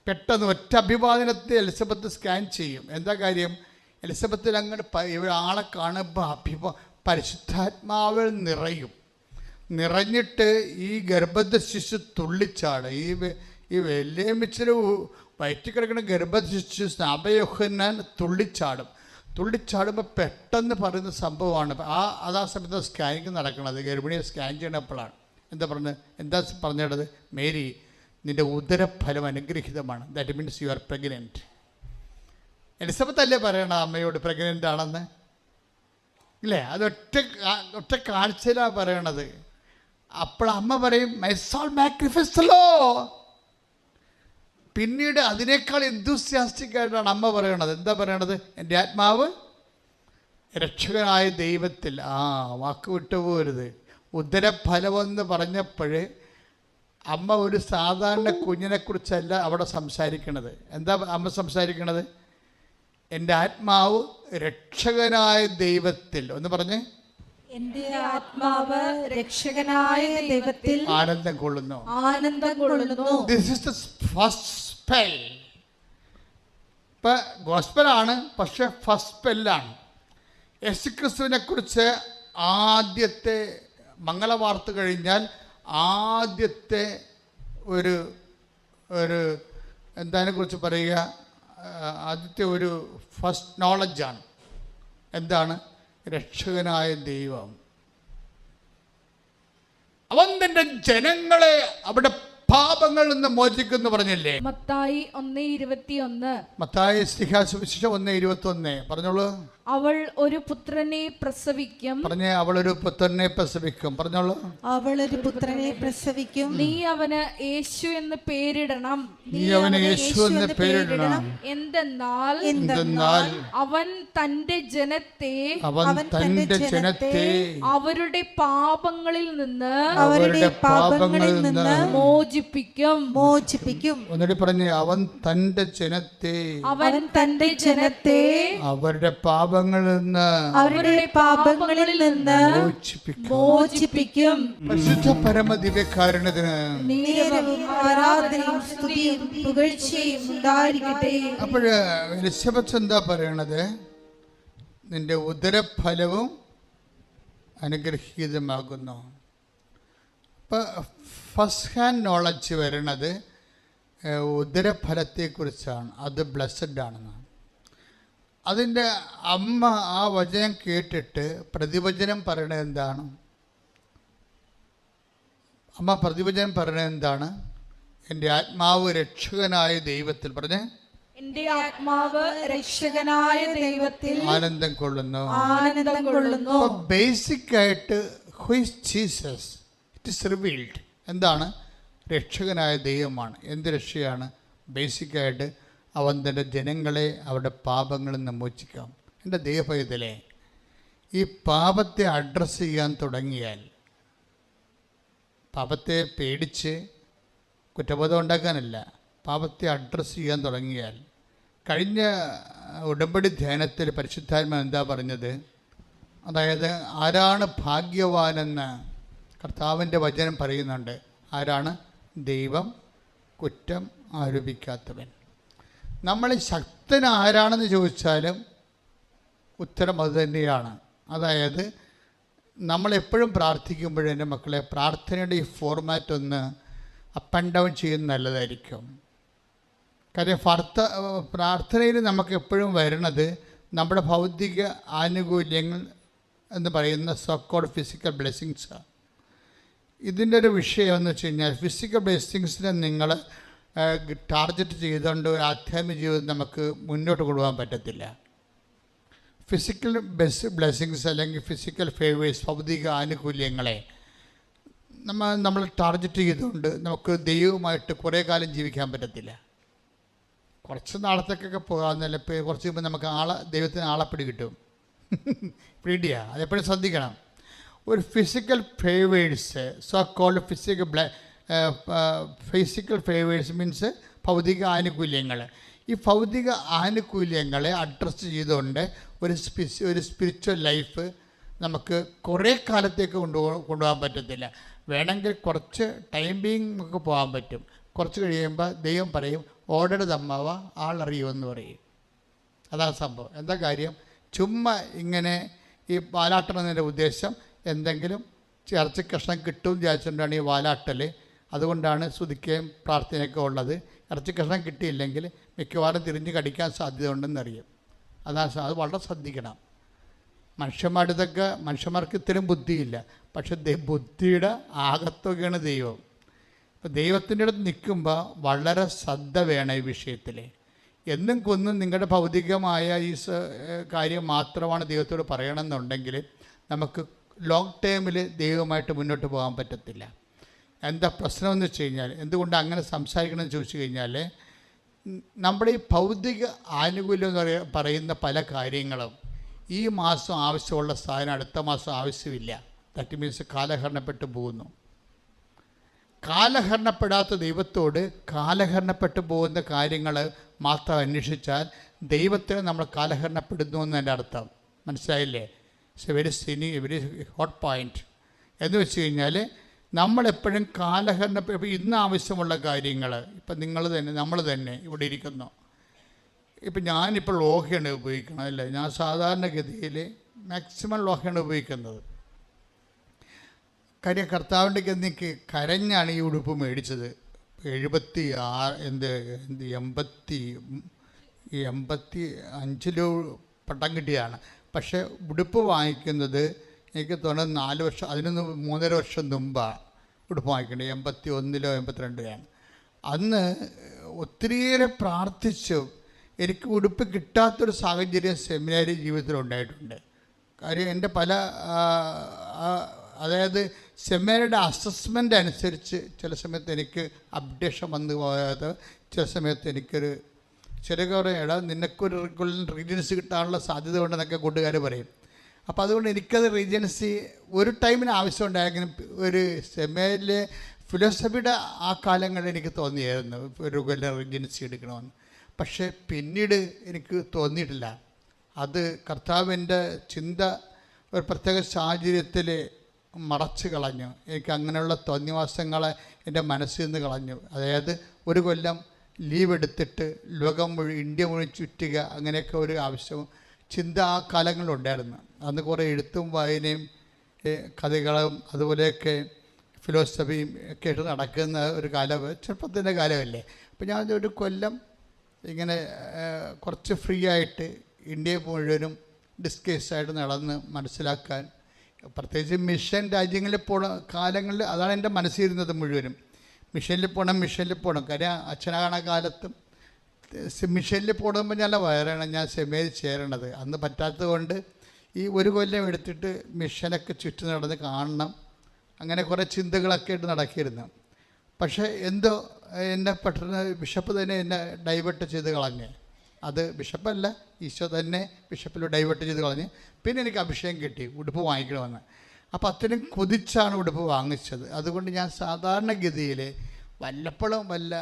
പെട്ടെന്ന് ഒറ്റ അഭിവാദനത്തെ എലിസബത്ത് സ്കാൻ ചെയ്യും. എന്താ കാര്യം? എലിസബത്തിൽ അങ്ങോട്ട് ആളെ കാണുമ്പോൾ പരിശുദ്ധാത്മാവിൽ നിറഞ്ഞിട്ട് ഈ ഗർഭസ്ഥ ശിശു തുള്ളിച്ചാട്. ഈ വലിയ മിച്ചര് വയറ്റി കിടക്കുന്ന ഗർഭസ്ഥ ശിശു സ്നാപയോഹന്നാൻ തുള്ളിച്ചാടുമ്പോൾ പെട്ടെന്ന് പറയുന്ന സംഭവമാണ്. അതാ സമയത്ത് സ്കാനിങ് നടക്കുന്നത്. ഗർഭിണിയെ സ്കാൻ ചെയ്യണപ്പോഴാണ് എന്താ പറഞ്ഞിടത്? മേരി, നിൻ്റെ ഉദരഫലം അനുഗ്രഹീതമാണ്. That means you are pregnant. Elizabeth അല്ലേ പറയണ അമ്മയോട് പ്രഗ്നൻ്റ് ആണെന്ന്? ഇല്ലേ? അത് ഒറ്റ കാഴ്ചയിലാണ് പറയണത്. അപ്പോൾ അമ്മ പറയും, my soul magnifies the Lord. പിന്നീട് അതിനേക്കാൾ എന്തൂസിയാസ്റ്റിക് ആയിട്ടാണ് അമ്മ പറയണത്. എന്താ പറയണത്? എൻ്റെ ആത്മാവ് രക്ഷകനായ ദൈവത്തിൽ. വാക്ക് വിട്ടുപോകരുത്. ഉദരഫലമെന്ന് പറഞ്ഞപ്പോഴേ അമ്മ ഒരു സാധാരണ കുഞ്ഞിനെക്കുറിച്ചല്ല അവിടെ സംസാരിക്കണത്. എന്താ അമ്മ സംസാരിക്കണത്? എൻ്റെ ആത്മാവ് രക്ഷകനായ ദൈവത്തിൽ. ഒന്ന് പറഞ്ഞേ. എൻ്റെ ആത്മാവ് രക്ഷകനായ ദൈവത്തിൽ ആനന്ദം കൊള്ളുന്നു. This is the first spell. ഇപ്പം ഗോസ്പലാണ്, പക്ഷെ ഫസ്റ്റ് സ്പെല്ലാണ്. യേശുക്രിസ്തുവിനെ കുറിച്ച് ആദ്യത്തെ മംഗളവാർത്ത കഴിഞ്ഞാൽ ആദ്യത്തെ ഒരു കുറിച്ച് പറയുക, ആദ്യത്തെ ഒരു ഫസ്റ്റ് നോളജാണ്. എന്താണ്? രക്ഷകനായ ദൈവം. അവൻ തന്റെ ജനങ്ങളെ അവിടെ പാപങ്ങളിൽ നിന്ന് മോചിക്കുന്നു പറഞ്ഞില്ലേ? മത്തായി 1:21. മത്തായി സുവിശേഷം 1:21. പറഞ്ഞോളൂ. അവൾ ഒരു പുത്രനെ പ്രസവിക്കും. പറഞ്ഞേ. അവൾ ഒരു പുത്രനെ പ്രസവിക്കും. പറഞ്ഞോളൂ. അവൾ ഒരു പുത്രനെ പ്രസവിക്കും. നീ അവന് യേശു എന്ന് പേരിടണം. എന്തെന്നാൽ അവൻ തന്റെ ജനത്തെ അവരുടെ പാപങ്ങളിൽ നിന്ന് മോചിപ്പിക്കും. ഒന്നുകൂടി പറഞ്ഞേ. അവൻ തന്റെ ജനത്തെ അവരുടെ പാപങ്ങളിൽ നിന്ന് മോചിപ്പിക്കും. പരിശുദ്ധ പരമദിവ്യകാരുണ്യത്തിന് ആരാധനയും സ്തുതിയും പുകഴ്ചയും ഉണ്ടായിരിക്കട്ടെ. അപ്പോഴ് എലിസബത്ത് എന്താ പറയണത്? നിന്റെ ഉദരഫലവും അനുഗ്രഹീതമാകുന്നു. ഇപ്പം ഫസ്റ്റ് ഹാൻഡ് നോളജ് വരണത് ഉദരഫലത്തെക്കുറിച്ചാണ്. അത് ബ്ലെസ്സഡ് ആണെന്ന്. അതിൻ്റെ അമ്മ ആ വചനം കേട്ടിട്ട് പ്രതിവചനം പറയണത് എന്താണ്? അമ്മ പ്രതിവചനം പറയണത് എന്താണ്? എൻ്റെ ആത്മാവ് രക്ഷകനായ ദൈവത്തിൽ. പറഞ്ഞേ. എൻ്റെ ആത്മാവ് രക്ഷകനായ ദൈവത്തിൽ ആനന്ദം കൊള്ളുന്നു. ബേസിക് ആയിട്ട് who is Jesus? It is revealed. എന്താണ്? രക്ഷകനായ ദൈവമാണ്. എന്ത് രക്ഷയാണ്? ബേസിക്കായിട്ട് അവൻ തൻ്റെ ജനങ്ങളെ അവരുടെ പാപങ്ങളിൽ നിന്ന് മോചിക്കാം. എൻ്റെ ദൈവപൈതലേ, ഈ പാപത്തെ അഡ്രസ്സ് ചെയ്യാൻ തുടങ്ങിയാൽ, പാപത്തെ പേടിച്ച് കുറ്റബോധം ഉണ്ടാക്കാനല്ല, പാപത്തെ അഡ്രസ്സ് ചെയ്യാൻ തുടങ്ങിയാൽ, കഴിഞ്ഞ ഉടമ്പടി ധ്യാനത്തിൽ പരിശുദ്ധാത്മാ എന്താ പറഞ്ഞത്? അതായത് ആരാണ് ഭാഗ്യവാനെന്ന് കർത്താവിൻ്റെ വചനം പറയുന്നുണ്ട്. ആരാണ്? ദൈവം കുറ്റം ആരോപിക്കാത്തവൻ. നമ്മൾ ശക്തൻ ആരാണെന്ന് ചോദിച്ചാലും ഉത്തരം അത് തന്നെയാണ്. അതായത് നമ്മളെപ്പോഴും പ്രാർത്ഥിക്കുമ്പോഴേ എൻ്റെ മക്കളെ, പ്രാർത്ഥനയുടെ ഈ ഫോർമാറ്റ് ഒന്ന് അപ്പ് ആൻഡ് ഡൗൺ ചെയ്യുന്നത് നല്ലതായിരിക്കും. കാര്യം പ്രാർത്ഥനയിൽ നമുക്ക് എപ്പോഴും വരുന്നത് നമ്മുടെ ഭൗതിക ആനുകൂല്യങ്ങൾ എന്ന് പറയുന്ന സോക്കോൾഡ് ഫിസിക്കൽ ബ്ലെസ്സിങ്സാണ്. ഇതിൻ്റെ ഒരു വിഷയം എന്ന് വെച്ച് കഴിഞ്ഞാൽ, ഫിസിക്കൽ ബ്ലെസ്സിങ്സിനെ നിങ്ങൾ ടാർഗറ്റ് ചെയ്തുകൊണ്ട് ഒരു ആധ്യാത്മിക ജീവിതം നമുക്ക് മുന്നോട്ട് കൊണ്ടുപോകാൻ പറ്റത്തില്ല. ഫിസിക്കൽ ബ്ലെസ്സിങ്സ് അല്ലെങ്കിൽ ഫിസിക്കൽ ഫേവേഴ്സ്, ഭൗതിക ആനുകൂല്യങ്ങളെ നമ്മൾ ടാർഗറ്റ് ചെയ്തുകൊണ്ട് നമുക്ക് ദൈവവുമായിട്ട് കുറേ കാലം ജീവിക്കാൻ പറ്റത്തില്ല. കുറച്ച് നാളത്തേക്കൊക്കെ പോകാമെന്നല്ല. ഇപ്പോൾ കുറച്ച് മുമ്പ് നമുക്ക് ദൈവത്തിന് ആളെപ്പിടി കിട്ടും. പിടിയാ, അതെപ്പോഴും ശ്രദ്ധിക്കണം. ഒരു physical favours, so called physical favours means ഭൗതിക ആനുകൂല്യങ്ങൾ. ഈ ഭൗതിക ആനുകൂല്യങ്ങളെ അഡ്രസ്സ് ചെയ്തുകൊണ്ട് ഒരു സ്പിരിച്വൽ ലൈഫ് നമുക്ക് കുറേ കാലത്തേക്ക് കൊണ്ടുപോകാൻ പറ്റത്തില്ല. വേണമെങ്കിൽ കുറച്ച് ടൈം ബീങ് നമുക്ക് പോകാൻ പറ്റും. കുറച്ച് കഴിയുമ്പോൾ ദൈവം പറയും ഓർഡർ തമ്മാവ ആളറിയുമെന്ന് പറയും. അതാണ് സംഭവം. എന്താ കാര്യം? ചുമ്മാ ഇങ്ങനെ ഈ വാലാട്ടണമെന്നതിൻ്റെ ഉദ്ദേശം എന്തെങ്കിലും ഇറച്ചി കഷ്ണം കിട്ടുമെന്ന് വിചാരിച്ചുകൊണ്ടാണ് ഈ വാലാട്ടൽ. അതുകൊണ്ടാണ് സ്തുതിക്കുകയും പ്രാർത്ഥനയൊക്കെ ഉള്ളത്. ഇറച്ചി കഷ്ണം കിട്ടിയില്ലെങ്കിൽ മിക്കവാറും തിരിഞ്ഞ് കടിക്കാൻ സാധ്യത ഉണ്ടെന്നറിയും. അതാണ്, അത് വളരെ ശ്രദ്ധിക്കണം. മനുഷ്യന്മാർക്ക് ഇത്തരം ബുദ്ധിയില്ല. പക്ഷെ ബുദ്ധിയുടെ ആകത്തുകയാണ് ദൈവം. ഇപ്പം ദൈവത്തിൻ്റെ അടുത്ത് നിൽക്കുമ്പോൾ വളരെ ശ്രദ്ധ വേണം ഈ വിഷയത്തിൽ. എന്നും കൊന്നും നിങ്ങളുടെ ഭൗതികമായ ഈ കാര്യം മാത്രമാണ് ദൈവത്തോട് പറയണമെന്നുണ്ടെങ്കിൽ നമുക്ക് ലോങ് ടേമിൽ ദൈവമായിട്ട് മുന്നോട്ട് പോകാൻ പറ്റത്തില്ല. എന്താ പ്രശ്നമെന്ന് വെച്ച് കഴിഞ്ഞാൽ, എന്തുകൊണ്ട് അങ്ങനെ സംസാരിക്കണമെന്ന് ചോദിച്ചു കഴിഞ്ഞാൽ, നമ്മുടെ ഈ ഭൗതിക ആനുകൂല്യം എന്ന് പറയുന്ന പല കാര്യങ്ങളും ഈ മാസം ആവശ്യമുള്ള സാധനം അടുത്ത മാസം ആവശ്യമില്ല. ദാറ്റ് മീൻസ് കാലഹരണപ്പെട്ടു പോകുന്നു. കാലഹരണപ്പെടാത്ത ദൈവത്തോട് കാലഹരണപ്പെട്ടു പോകുന്ന കാര്യങ്ങൾ മാത്രം അന്വേഷിച്ചാൽ ദൈവത്തിന് നമ്മൾ കാലഹരണപ്പെടുന്നു എന്നതിൻ്റെ അർത്ഥം. മനസ്സിലായില്ലേ? It's A very hot point. എന്ന് വെച്ച് കഴിഞ്ഞാൽ നമ്മളെപ്പോഴും ഇപ്പോൾ ഇന്ന് ആവശ്യമുള്ള കാര്യങ്ങൾ, ഇപ്പം നമ്മൾ തന്നെ ഇവിടെ ഇരിക്കുന്നു. ഇപ്പം ഞാനിപ്പോൾ ലോഹയാണ് ഉപയോഗിക്കുന്നത് അല്ലേ? ഞാൻ സാധാരണഗതിയിൽ മാക്സിമം ലോഹയാണ് ഉപയോഗിക്കുന്നത്. കാര്യം കർത്താവിൻ്റെ എനിക്ക് കരഞ്ഞാണ് ഈ ഉടുപ്പ് മേടിച്ചത്. 85 പട്ടം കിട്ടിയാണ്. പക്ഷേ ഉടുപ്പ് വാങ്ങിക്കുന്നത് എനിക്ക് തോന്നുന്നത് 4 വർഷം, അതിനൊന്ന് 3.5 വർഷം മുമ്പാണ് ഉടുപ്പ് വാങ്ങിക്കേണ്ടത്. 81 82 അന്ന് ഒത്തിരിയേറെ പ്രാർത്ഥിച്ചു. എനിക്ക് ഉടുപ്പ് കിട്ടാത്തൊരു സാഹചര്യം സെമിനാരി ജീവിതത്തിലുണ്ടായിട്ടുണ്ട്. കാര്യം എൻ്റെ അതായത് സെമിനാരിയുടെ അസസ്മെൻ്റ് അനുസരിച്ച് ചില സമയത്ത് എനിക്ക് അപ്ഡേഷൻ വന്നു പോകാതെ, ചില സമയത്ത് എനിക്കൊരു ചെറുകറയുടെ നിനക്കൊരു റീജൻസി കിട്ടാനുള്ള സാധ്യത ഉണ്ടെന്നൊക്കെ കൂട്ടുകാർ പറയും. അപ്പോൾ അതുകൊണ്ട് എനിക്കത് റീജൻസി ഒരു ടൈമിന് ആവശ്യമുണ്ടായെങ്കിലും ഒരു സെമിനാരിലെ ഫിലോസഫിയുടെ ആ കാലങ്ങളിൽ എനിക്ക് തോന്നിയായിരുന്നു ഒരു കൊല്ലം റീജൻസി എടുക്കണമെന്ന്. പക്ഷേ പിന്നീട് എനിക്ക് തോന്നിയിട്ടില്ല. അത് കർത്താവിൻ്റെ ചിന്ത ഒരു പ്രത്യേക സാഹചര്യത്തിൽ മറച്ചു കളഞ്ഞു. എനിക്ക് അങ്ങനെയുള്ള തോന്നിവാസങ്ങളെ എൻ്റെ മനസ്സിൽ നിന്ന് കളഞ്ഞു. അതായത് ഒരു കൊല്ലം ലീവ് എടുത്തിട്ട് ലോകം മുഴുവൻ, ഇന്ത്യ മുഴുവൻ ചുറ്റുക, അങ്ങനെയൊക്കെ ഒരു ആവശ്യം ചിന്ത ആ കാലങ്ങളിലുണ്ടായിരുന്നു. അന്ന് കുറേ എഴുത്തും വായനയും കഥകളും അതുപോലെയൊക്കെ ഫിലോസഫിയും ഒക്കെ ആയിട്ട് നടക്കുന്ന ഒരു ചെറുപ്പത്തിൻ്റെ കാലമല്ലേ. അപ്പോൾ ഞാൻ ഒരു കൊല്ലം ഇങ്ങനെ കുറച്ച് ഫ്രീ ആയിട്ട് ഇന്ത്യ മുഴുവനും ഡിസ്കസായിട്ട് നടന്ന് മനസ്സിലാക്കാൻ, പ്രത്യേകിച്ച് മിഷൻ രാജ്യങ്ങളിൽ പോണ കാലങ്ങളിൽ അതാണ് എൻ്റെ മനസ്സിരുന്നത് മുഴുവനും. മിഷനിൽ പോകണം. കാര്യം അച്ഛനാകണ കാലത്തും മിഷനിൽ പോകണമെങ്കിൽ ഞാൻ വയറാണ് ഞാൻ സെമിനാരിൽ ചേരണത്. അന്ന് പറ്റാത്തത് കൊണ്ട് ഈ ഒരു കൊല്ലം എടുത്തിട്ട് മിഷനൊക്കെ ചുറ്റും നടന്ന് കാണണം. അങ്ങനെ കുറേ ചിന്തകളൊക്കെ ആയിട്ട് നടക്കിയിരുന്നു. പക്ഷേ എന്തോ എന്നെ പെട്ടെന്ന് ബിഷപ്പ് തന്നെ എന്നെ ഡൈവേർട്ട് ചെയ്ത് കളഞ്ഞ്. അത് ബിഷപ്പല്ല, ഈശോ തന്നെ ബിഷപ്പിൽ ഡൈവേർട്ട് ചെയ്ത് കളഞ്ഞ്. പിന്നെ എനിക്ക് അഭിഷേകം കിട്ടി ഉടുപ്പ് വാങ്ങിക്കണമെന്ന്. അപ്പോൾ അത്രയും കൊതിച്ചാണ് ഉടുപ്പ് വാങ്ങിച്ചത്. അതുകൊണ്ട് ഞാൻ സാധാരണഗതിയിൽ വല്ലപ്പോഴും വല്ല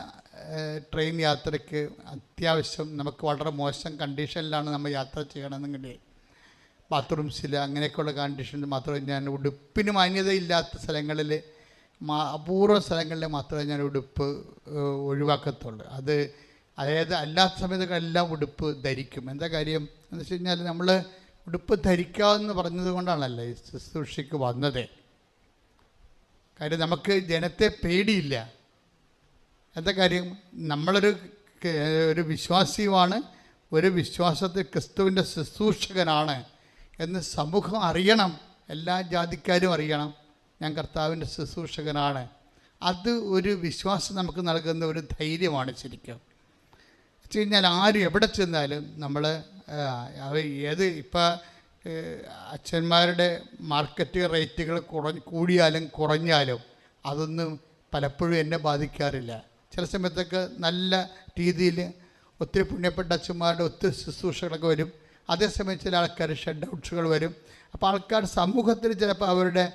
ട്രെയിൻ യാത്രയ്ക്ക് അത്യാവശ്യം നമുക്ക് വളരെ മോശം കണ്ടീഷനിലാണ് നമ്മൾ യാത്ര ചെയ്യണമെന്നെങ്കിൽ ബാത്റൂംസിൽ അങ്ങനെയൊക്കെയുള്ള കണ്ടീഷനിൽ മാത്രമേ ഞാൻ ഉടുപ്പിന് മാന്യതയില്ലാത്ത സ്ഥലങ്ങളിൽ, അപൂർവ സ്ഥലങ്ങളിൽ മാത്രമേ ഞാൻ ഉടുപ്പ് ഒഴിവാക്കത്തുള്ളൂ. അതായത് അല്ലാത്ത സമയത്തൊക്കെല്ലാം ഉടുപ്പ് ധരിക്കും. എന്താ കാര്യം എന്ന് വെച്ച് കഴിഞ്ഞാൽ നമ്മൾ ഉടുപ്പ് ധരിക്കാമെന്ന് പറഞ്ഞത് കൊണ്ടാണല്ലോ ഈ ശുശ്രൂഷയ്ക്ക് വന്നത്. കാര്യം നമുക്ക് ജനത്തെ പേടിയില്ല. എന്താ കാര്യം? നമ്മളൊരു വിശ്വാസിയുമാണ്, ഒരു വിശ്വാസത്തിൽ ക്രിസ്തുവിൻ്റെ ശുശ്രൂഷകനാണ് എന്ന് സമൂഹം അറിയണം. എല്ലാ ജാതിക്കാരും അറിയണം ഞാൻ കർത്താവിൻ്റെ ശുശ്രൂഷകനാണ്. അത് ഒരു വിശ്വാസം നമുക്ക് നൽകുന്ന ഒരു ധൈര്യമാണ് ശരിക്കും. വെച്ച് കഴിഞ്ഞാൽ ആരും എവിടെ ചെന്നാലും നമ്മൾ ഇപ്പോൾ അച്ഛന്മാരുടെ മാർക്കറ്റ് റേറ്റുകൾ കൂടിയാലും കുറഞ്ഞാലും അതൊന്നും പലപ്പോഴും എന്നെ ബാധിക്കാറില്ല. ചില സമയത്തൊക്കെ നല്ല രീതിയിൽ ഒത്തിരി പുണ്യപ്പെട്ട അച്ഛന്മാരുടെ ഒത്തിരി ശുശ്രൂഷകളൊക്കെ വരും. അതേസമയം ചില ആൾക്കാർ ഷട്ട് ഔട്ട്സുകൾ വരും. അപ്പോൾ ആൾക്കാർ സമൂഹത്തിൽ ചിലപ്പോൾ അവരുടെ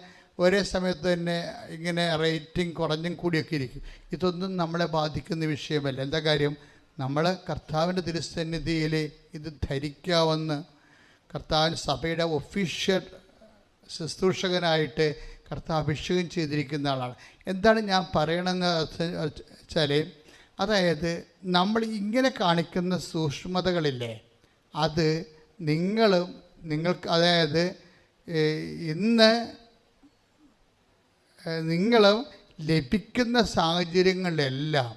ഒരേ സമയത്ത് തന്നെ ഇങ്ങനെ റേറ്റിംഗ് കുറഞ്ഞും കൂടിയൊക്കെ ഇരിക്കും. ഇതൊന്നും നമ്മളെ ബാധിക്കുന്ന വിഷയമല്ല. എന്താ കാര്യം? നമ്മൾ കർത്താവിൻ്റെ തിരുസന്നിധിയിൽ ഇത് ധരിക്കാമെന്ന് കർത്താവിൻ്റെ സഭയുടെ ഒഫീഷ്യൽ ശുശ്രൂഷകനായിട്ട് കർത്താവ് അഭിഷേകം ചെയ്തിരിക്കുന്ന ആളാണ്. എന്താണ് ഞാൻ പറയണമെന്ന് വെച്ചാൽ, അതായത് നമ്മൾ ഇങ്ങനെ കാണിക്കുന്ന സൂക്ഷ്മതകളില്ലേ, അത് നിങ്ങൾക്ക്, അതായത് ഇന്ന് നിങ്ങളും ലഭിക്കുന്ന സാഹചര്യങ്ങളിലെല്ലാം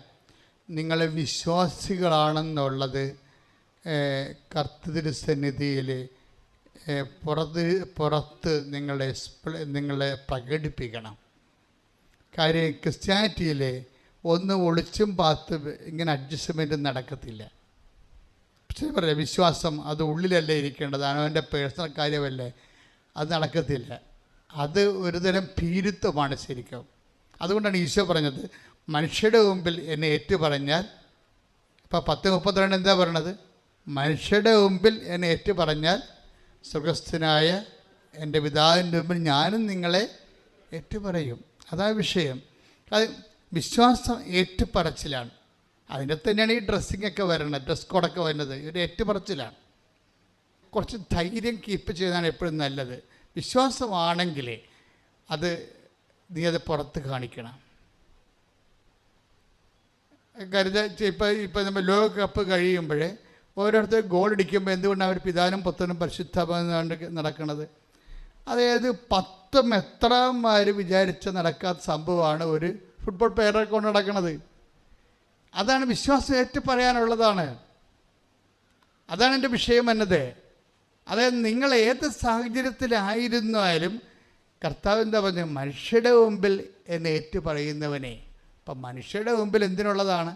നിങ്ങൾ വിശ്വാസികളാണെന്നുള്ളത് കർത്തൃസന്നിധിയിൽ പുറത്ത് നിങ്ങളെ പ്രകടിപ്പിക്കണം. കാര്യം ക്രിസ്ത്യാനിറ്റിയിൽ ഒന്ന് ഒളിച്ചും പാത്ത് ഇങ്ങനെ അഡ്ജസ്റ്റ്മെൻറ്റ് നടക്കത്തില്ല. പക്ഷേ പറയാം, വിശ്വാസം അത് ഉള്ളിലല്ലേ ഇരിക്കേണ്ടതാണ്, അവൻ്റെ പേഴ്സണൽ കാര്യമല്ലേ, അത് നടക്കത്തില്ല. അത് ഒരുതരം ഭീരുത്വമാണ് ശരിക്കും. അതുകൊണ്ടാണ് ഈശോ പറഞ്ഞത്, മനുഷ്യരുടെ മുമ്പിൽ എന്നെ ഏറ്റുപറഞ്ഞാൽ, ഇപ്പോൾ 10:32 എന്താ പറയണത്? മനുഷ്യരുടെ മുമ്പിൽ എന്നെ ഏറ്റുപറഞ്ഞാൽ സ്വർഗസ്ഥനായ എൻ്റെ പിതാവിൻ്റെ മുമ്പിൽ ഞാനും നിങ്ങളെ ഏറ്റുപറയും. അതാ വിഷയം. അത് വിശ്വാസം ഏറ്റുപറച്ചിലാണ്. അതിൻ്റെ തന്നെയാണ് ഈ ഡ്രസ്സിങ്ങൊക്കെ വരുന്നത്, ഡ്രസ് കോഡൊക്കെ വരുന്നത്. ഒരു ഏറ്റുപറച്ചിലാണ്. കുറച്ച് ധൈര്യം കീപ്പ് ചെയ്യുന്നതാണ് എപ്പോഴും നല്ലത്. വിശ്വാസമാണെങ്കിൽ നീ അത് പുറത്ത് കാണിക്കണം. ഇപ്പോൾ നമ്മൾ ലോകകപ്പ് കഴിയുമ്പോൾ ഓരോരുത്തർ ഗോൾ അടിക്കുമ്പോൾ എന്തുകൊണ്ടാണ് അവർ പിതാനും പുത്രനും പരിശുദ്ധാത്മാവുമാണ് നടക്കുന്നത്? അതായത് 10 മെത്രാന്മാർ വിചാരിച്ച നടക്കാത്ത സംഭവമാണ് ഒരു ഫുട്ബോൾ പ്ലെയറെ കൊണ്ട് നടക്കുന്നത്. അതാണ് വിശ്വാസം ഏറ്റു പറയാനുള്ളതാണ്. അതാണ് എൻ്റെ വിഷയം എന്നത്. അതായത് നിങ്ങൾ ഏത് സാഹചര്യത്തിലായിരുന്നാലും കർത്താവ് എന്താ പറഞ്ഞത്? മനുഷ്യരുടെ മുമ്പിൽ എന്നെ ഏറ്റു പറയുന്നവനെ. അപ്പം മനുഷ്യരുടെ മുമ്പിൽ എന്തിനുള്ളതാണ്?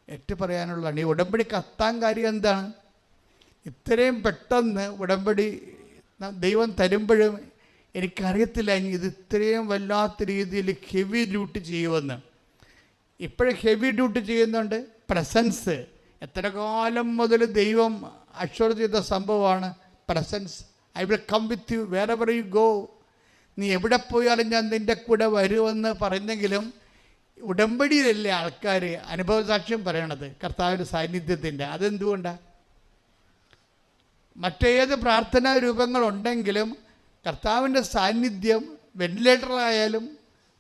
ഏറ്റു പറയാനുള്ളതാണ്. ഈ ഉടമ്പടി കത്താൻ കാര്യം എന്താണ്? ഇത്രയും പെട്ടെന്ന് ഉടമ്പടി ദൈവം തരുമ്പോഴും എനിക്കറിയത്തില്ല ഇത് ഇത്രയും വല്ലാത്ത രീതിയിൽ ഹെവി ഡ്യൂട്ടി ചെയ്യുമെന്ന്. ഇപ്പോഴും ഹെവി ഡ്യൂട്ടി ചെയ്യുന്നുണ്ട്. പ്രസൻസ് എത്ര കാലം മുതൽ ദൈവം അഷ്വർ ചെയ്ത സംഭവമാണ് presence. I will come with you wherever you go. നീ എവിടെ പോയാലും ഞാൻ നിൻ്റെ കൂടെ വരുമെന്ന് പറഞ്ഞെങ്കിലും ഉടമ്പടിയിലല്ലേ ആൾക്കാർ അനുഭവസാക്ഷ്യം പറയണത് കർത്താവിൻ്റെ സാന്നിധ്യത്തിൻ്റെ. അതെന്തുകൊണ്ടാണ്? മറ്റേത് പ്രാർത്ഥനാ രൂപങ്ങളുണ്ടെങ്കിലും കർത്താവിൻ്റെ സാന്നിധ്യം വെന്റിലേറ്ററായാലും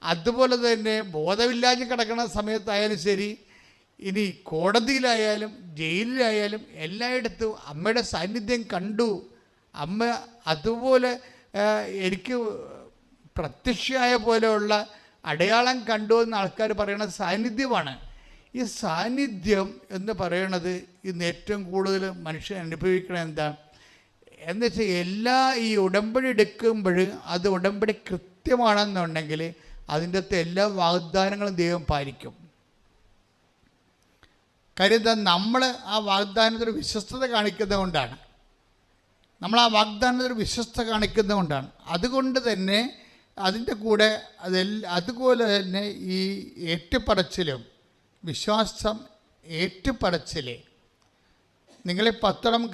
അതുപോലെ തന്നെ ബോധമില്ലാഞ്ഞ് കിടക്കുന്ന സമയത്തായാലും ശരി, ഇനി കോടതിയിലായാലും ജയിലിലായാലും എല്ലായിടത്തും അമ്മയുടെ സാന്നിധ്യം കണ്ടു. അമ്മ അതുപോലെ എനിക്ക് പ്രത്യക്ഷമായ പോലെയുള്ള അടയാളം കണ്ടു എന്ന് ആൾക്കാർ പറയുന്നത് സാന്നിധ്യമാണ്. ഈ സാന്നിധ്യം എന്ന് പറയണത് ഇന്ന് ഏറ്റവും കൂടുതൽ മനുഷ്യൻ അനുഭവിക്കണം എന്താണ് എന്ന് വെച്ചാൽ, ഈ ഉടമ്പടി എടുക്കുമ്പോൾ അത് ഉടമ്പടി കൃത്യമാണെന്നുണ്ടെങ്കിൽ അതിൻ്റെ അകത്ത് എല്ലാ വാഗ്ദാനങ്ങളും ദൈവം പാലിക്കും. കാര്യം എന്താ? നമ്മൾ ആ വാഗ്ദാനത്തിൽ വിശ്വസ്തത കാണിക്കുന്നതുകൊണ്ടാണ്. അതുകൊണ്ട് തന്നെ അതിൻ്റെ കൂടെ അതുപോലെ തന്നെ ഈ ഏറ്റുപറച്ചിലും വിശ്വാസം ഏറ്റുപറച്ചിൽ. നിങ്ങളെ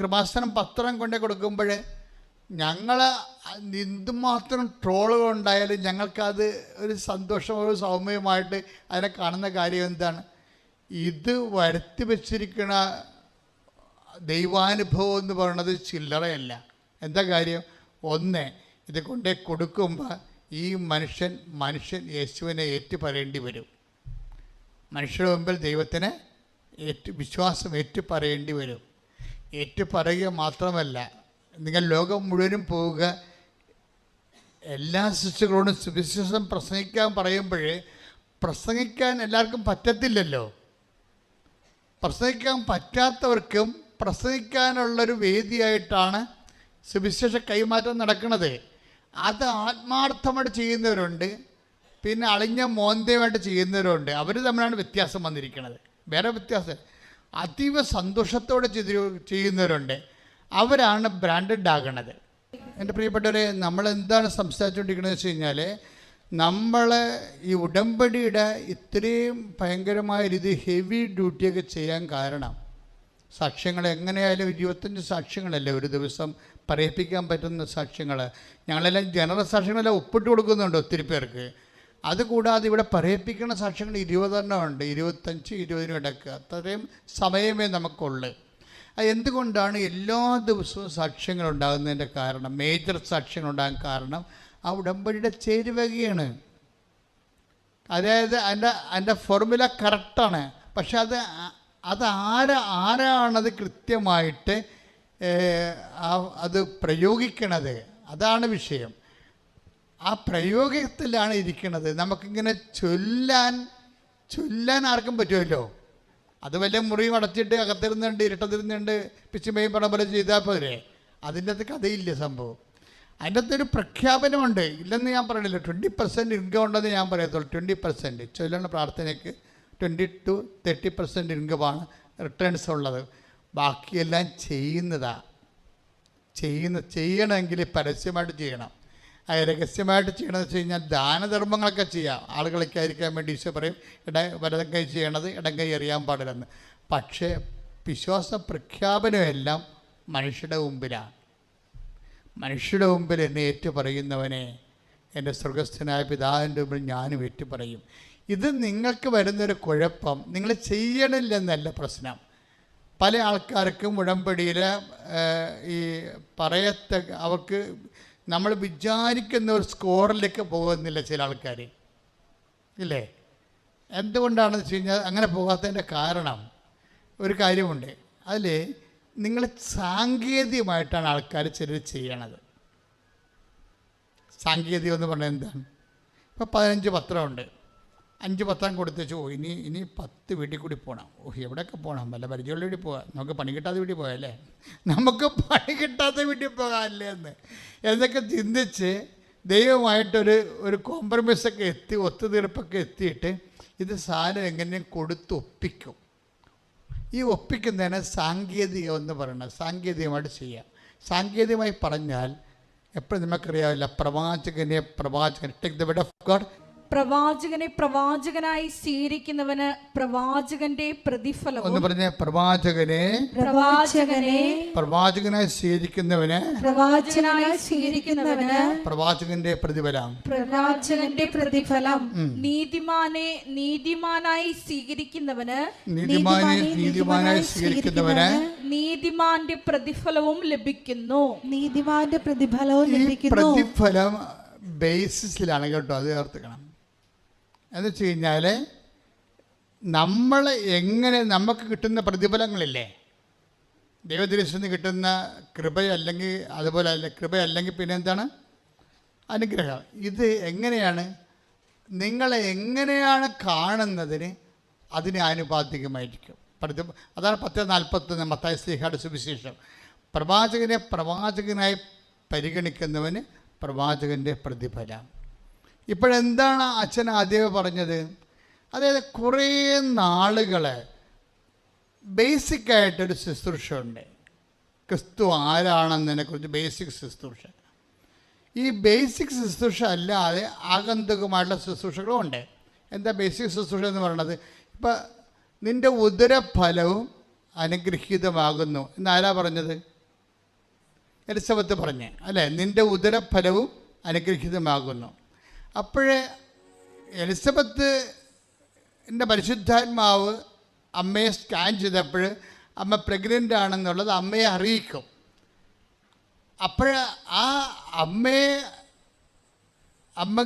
കൃപാസനം പത്രം കൊണ്ടേ കൊടുക്കുമ്പോൾ ഞങ്ങൾ എന്തുമാത്രം ട്രോളുകൾ ഉണ്ടായാലും ഞങ്ങൾക്കത് ഒരു സന്തോഷമോ സൗമ്യമായിട്ട് അതിനെ കാണുന്ന കാര്യം എന്താണ്? ഇത് വരുത്തി വച്ചിരിക്കുന്ന ദൈവാനുഭവം എന്ന് പറയുന്നത് ചില്ലറയല്ല. എന്താ കാര്യം? ഒന്ന്, ഇത് കൊണ്ടേ കൊടുക്കുമ്പോൾ ഈ മനുഷ്യൻ യേശുവിനെ ഏറ്റുപറയേണ്ടി വരും. മനുഷ്യരുടെ മുമ്പിൽ ദൈവത്തിന് വിശ്വാസം ഏറ്റുപറയേണ്ടി വരും. ഏറ്റുപറയുക മാത്രമല്ല, നിങ്ങൾ ലോകം മുഴുവനും പോവുക, എല്ലാ ശിശുക്കളോടും സുവിശേഷം പ്രസംഗിക്കാൻ പറയുമ്പോൾ പ്രസംഗിക്കാൻ എല്ലാവർക്കും പറ്റത്തില്ലല്ലോ. പ്രസംഗിക്കാൻ പറ്റാത്തവർക്കും പ്രസംഗിക്കാനുള്ളൊരു വേദിയായിട്ടാണ് സുവിശേഷ കൈമാറ്റം നടക്കുന്നത്. അത് ആത്മാർത്ഥമായിട്ട് ചെയ്യുന്നവരുണ്ട്, പിന്നെ അളിഞ്ഞ മോന്തയുമായിട്ട് ചെയ്യുന്നവരുണ്ട്. അവർ തമ്മിലാണ് വ്യത്യാസം വന്നിരിക്കുന്നത്. വേറെ വ്യത്യാസം, അതീവ സന്തോഷത്തോടെ ചെയ്യുന്നവരുണ്ട്. അവരാണ് ബ്രാൻഡഡ് ആകണത്. എൻ്റെ പ്രിയപ്പെട്ടവരെ, നമ്മളെന്താണ് സംസാരിച്ചുകൊണ്ടിരിക്കുന്നത് വെച്ച് കഴിഞ്ഞാൽ, നമ്മൾ ഈ ഉടമ്പടിയുടെ ഇത്രയും ഭയങ്കരമായ രീതി ഹെവി ഡ്യൂട്ടിയൊക്കെ ചെയ്യാൻ കാരണം സാക്ഷ്യങ്ങൾ എങ്ങനെയായാലും 25 സാക്ഷ്യങ്ങളല്ലേ ഒരു ദിവസം പറയിപ്പിക്കാൻ പറ്റുന്ന സാക്ഷ്യങ്ങൾ. ഞങ്ങളെല്ലാം ജനറൽ സാക്ഷ്യങ്ങളെല്ലാം ഒപ്പിട്ട് കൊടുക്കുന്നുണ്ട് ഒത്തിരി പേർക്ക്. അതുകൂടാതെ ഇവിടെ പറയിപ്പിക്കുന്ന സാക്ഷ്യങ്ങൾ 20 ഉണ്ട്, 25-20 ഇടയ്ക്ക്. അത്രയും സമയമേ നമുക്കുള്ളൂ. എന്തുകൊണ്ടാണ് എല്ലാ ദിവസവും സാക്ഷ്യങ്ങൾ ഉണ്ടാകുന്നതിൻ്റെ കാരണം, മേജർ സാക്ഷ്യങ്ങൾ ഉണ്ടാകാൻ കാരണം ആ ഉടമ്പടിയുടെ ചേരുവകയാണ്. അതായത് അതിൻ്റെ ഫോർമുല കറക്റ്റാണ്. പക്ഷെ അത് ആരാണത് കൃത്യമായിട്ട് അത് പ്രയോഗിക്കണത്, അതാണ് വിഷയം. ആ പ്രയോഗത്തിലാണ് ഇരിക്കുന്നത്. നമുക്കിങ്ങനെ ചൊല്ലാൻ ആർക്കും പറ്റുമല്ലോ. അത് വല്ല മുറിയും അടച്ചിട്ട് അകത്തിരുന്നുണ്ട് ഇരുട്ടത്തിരുന്നുണ്ട് പിച്ചുമയും പടം പോലെ ചെയ്താൽ പോരെ. അതിൻ്റെ അകത്ത് കഥയില്ല സംഭവം. അതിൻ്റെ അകത്തൊരു പ്രഖ്യാപനമുണ്ട്. ഇല്ലെന്ന് ഞാൻ പറയണില്ല. 20% ഇൻകം ഉണ്ടെന്ന് ഞാൻ പറയത്തുള്ളൂ. 20% ചൊല്ലുന്ന പ്രാർത്ഥനയ്ക്ക് 20-30% ഇൻകമാണ് റിട്ടേൺസ് ഉള്ളത്. ബാക്കിയെല്ലാം ചെയ്യണമെങ്കിൽ പരസ്യമായിട്ട് ചെയ്യണം. രഹസ്യമായിട്ട് ചെയ്യണമെന്ന് വെച്ച് കഴിഞ്ഞാൽ ദാനധർമ്മങ്ങളൊക്കെ ചെയ്യാം. ആളുകളൊക്കെ ആയിരിക്കാൻ വേണ്ടി ഈശോ പറയും വലതും കൈ ചെയ്യണത് ഇടം കൈ അറിയാൻ പാടില്ലെന്ന്. പക്ഷേ വിശ്വാസ പ്രഖ്യാപനമെല്ലാം മനുഷ്യരുടെ മുമ്പിലാണ്. മനുഷ്യരുടെ മുമ്പിൽ എന്നെ ഏറ്റു പറയുന്നവനെ എൻ്റെ സ്വർഗസ്ഥനായ പിതാവിൻ്റെ മുമ്പിൽ ഞാനും ഏറ്റു പറയും. ഇത് നിങ്ങൾക്ക് വരുന്നൊരു കുഴപ്പം, നിങ്ങൾ ചെയ്യണില്ലെന്നല്ല പ്രശ്നം. പല ആൾക്കാർക്കും ഉടമ്പടിയിൽ ഈ അവർക്ക് നമ്മൾ വിചാരിക്കുന്ന ഒരു സ്കോറിലേക്ക് പോകുന്നില്ല ചില ആൾക്കാർ, ഇല്ലേ? എന്തുകൊണ്ടാണെന്ന് വെച്ച് കഴിഞ്ഞാൽ അങ്ങനെ പോകാത്തതിൻ്റെ കാരണം ഒരു കാര്യമുണ്ട്. അതിൽ നിങ്ങൾ സാങ്കേതികമായിട്ടാണ് ആൾക്കാർ ചിലർ ചെയ്യണത്. സാങ്കേതികം എന്ന് പറഞ്ഞാൽ എന്താണ്? ഇപ്പോൾ 15 പത്രമുണ്ട്. 5 പത്രം കൊടുത്തേച്ചു. ഇനി 10 വീട്ടിൽ കൂടി പോകണം. എവിടെയൊക്കെ പോകണം? വല്ല പരിചയമുള്ള വീട്ടിൽ പോകാം. നമുക്ക് പണി കിട്ടാത്ത വീട്ടിൽ പോയല്ലേ, നമുക്ക് പണി കിട്ടാത്ത വീട്ടിൽ പോകാമല്ലേ എന്നൊക്കെ ചിന്തിച്ച് ദൈവമായിട്ടൊരു കോംപ്രമൈസൊക്കെ ഒത്തുതീർപ്പൊക്കെ എത്തിയിട്ട് ഇത് സാധനം എങ്ങനെയും കൊടുത്ത് ഒപ്പിക്കും. ഈ ഒപ്പിക്കുന്നതിന് സാങ്കേതികം എന്ന് പറയുന്നത് സാങ്കേതികമായിട്ട് ചെയ്യാം. സാങ്കേതികമായി പറഞ്ഞാൽ എപ്പോഴും നമുക്കറിയാവില്ല, പ്രവാചകൻ take the word of God. പ്രവാചകനെ പ്രവാചകനായി സ്വീകരിക്കുന്നവന് പ്രവാചകന്റെ പ്രതിഫലം. ഒന്ന് പറഞ്ഞ പ്രവാചകനായി സ്വീകരിക്കുന്നവന് പ്രവാചകന്റെ പ്രതിഫലം. നീതിമാനായി സ്വീകരിക്കുന്നവന് നീതിമാന്റെ പ്രതിഫലവും ലഭിക്കുന്നു. പ്രതിഫലം ബേസിസിലാണ് കേട്ടോ, അത് ചേർത്തുക്കണം. എന്ന് വെച്ച് കഴിഞ്ഞാൽ നമുക്ക് കിട്ടുന്ന പ്രതിഫലങ്ങളില്ലേ, ദൈവദൃശ്യത്തിന് കിട്ടുന്ന കൃപയല്ലെങ്കിൽ കൃപയല്ലെങ്കിൽ പിന്നെ എന്താണ്? അനുഗ്രഹം. ഇത് എങ്ങനെയാണ്? നിങ്ങളെ എങ്ങനെയാണ് കാണുന്നതിന് അതിന് ആനുപാതികമായിരിക്കും. അതാണ് 10:41 മത്തായി ശ്ലീഹായുടെ സുവിശേഷം. പ്രവാചകനെ പ്രവാചകനായി പരിഗണിക്കുന്നവന് പ്രവാചകൻ്റെ പ്രതിഫലം. ഇപ്പോഴെന്താണ് അച്ഛൻ ആദ്യമേ പറഞ്ഞത്? അതായത് കുറേ നാളുകൾ ബേസിക്കായിട്ടൊരു ശുശ്രൂഷ ഉണ്ട്. ക്രിസ്തു ആരാണെന്നതിനെക്കുറിച്ച് ബേസിക് ശുശ്രൂഷ. ഈ ബേസിക് ശുശ്രൂഷ അല്ലാതെ ആഗന്തുകമായിട്ടുള്ള ശുശ്രൂഷകളും ഉണ്ട്. എന്താ ബേസിക് ശുശ്രൂഷ എന്ന് പറയുന്നത്? ഇപ്പം നിൻ്റെ ഉദരഫലവും അനുഗ്രഹീതമാകുന്നു എന്നാരാ പറഞ്ഞത്? എലിസബത്ത് പറഞ്ഞേ അല്ലേ? നിൻ്റെ ഉദരഫലവും അനുഗ്രഹീതമാകുന്നു. അപ്പോഴേ എലിസബത്തിൻ്റെ പരിശുദ്ധാത്മാവ് അമ്മയെ സ്കാൻ ചെയ്തപ്പോൾ അമ്മ പ്രഗ്നൻ്റ് ആണെന്നുള്ളത് അമ്മയെ അറിയിക്കും. ആ അമ്മ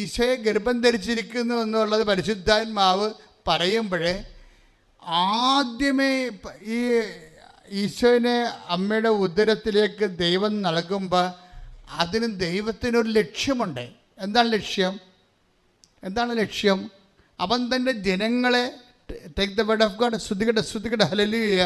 ഈശോയെ ഗർഭം ധരിച്ചിരിക്കുന്നു എന്നുള്ളത് പരിശുദ്ധാത്മാവ് പറയുമ്പോഴേ ആദ്യമേ ഈ ഈശോനെ അമ്മയുടെ ഉദരത്തിലേക്ക് ദൈവം നൽകുമ്പോൾ അതിന് ദൈവത്തിനൊരു ലക്ഷ്യമുണ്ട്. എന്താണ് ലക്ഷ്യം? അവൻ തൻ്റെ ജനങ്ങളെ take the word of God. സ്തുതിക്കട്ടെ ഹല്ലേലൂയ.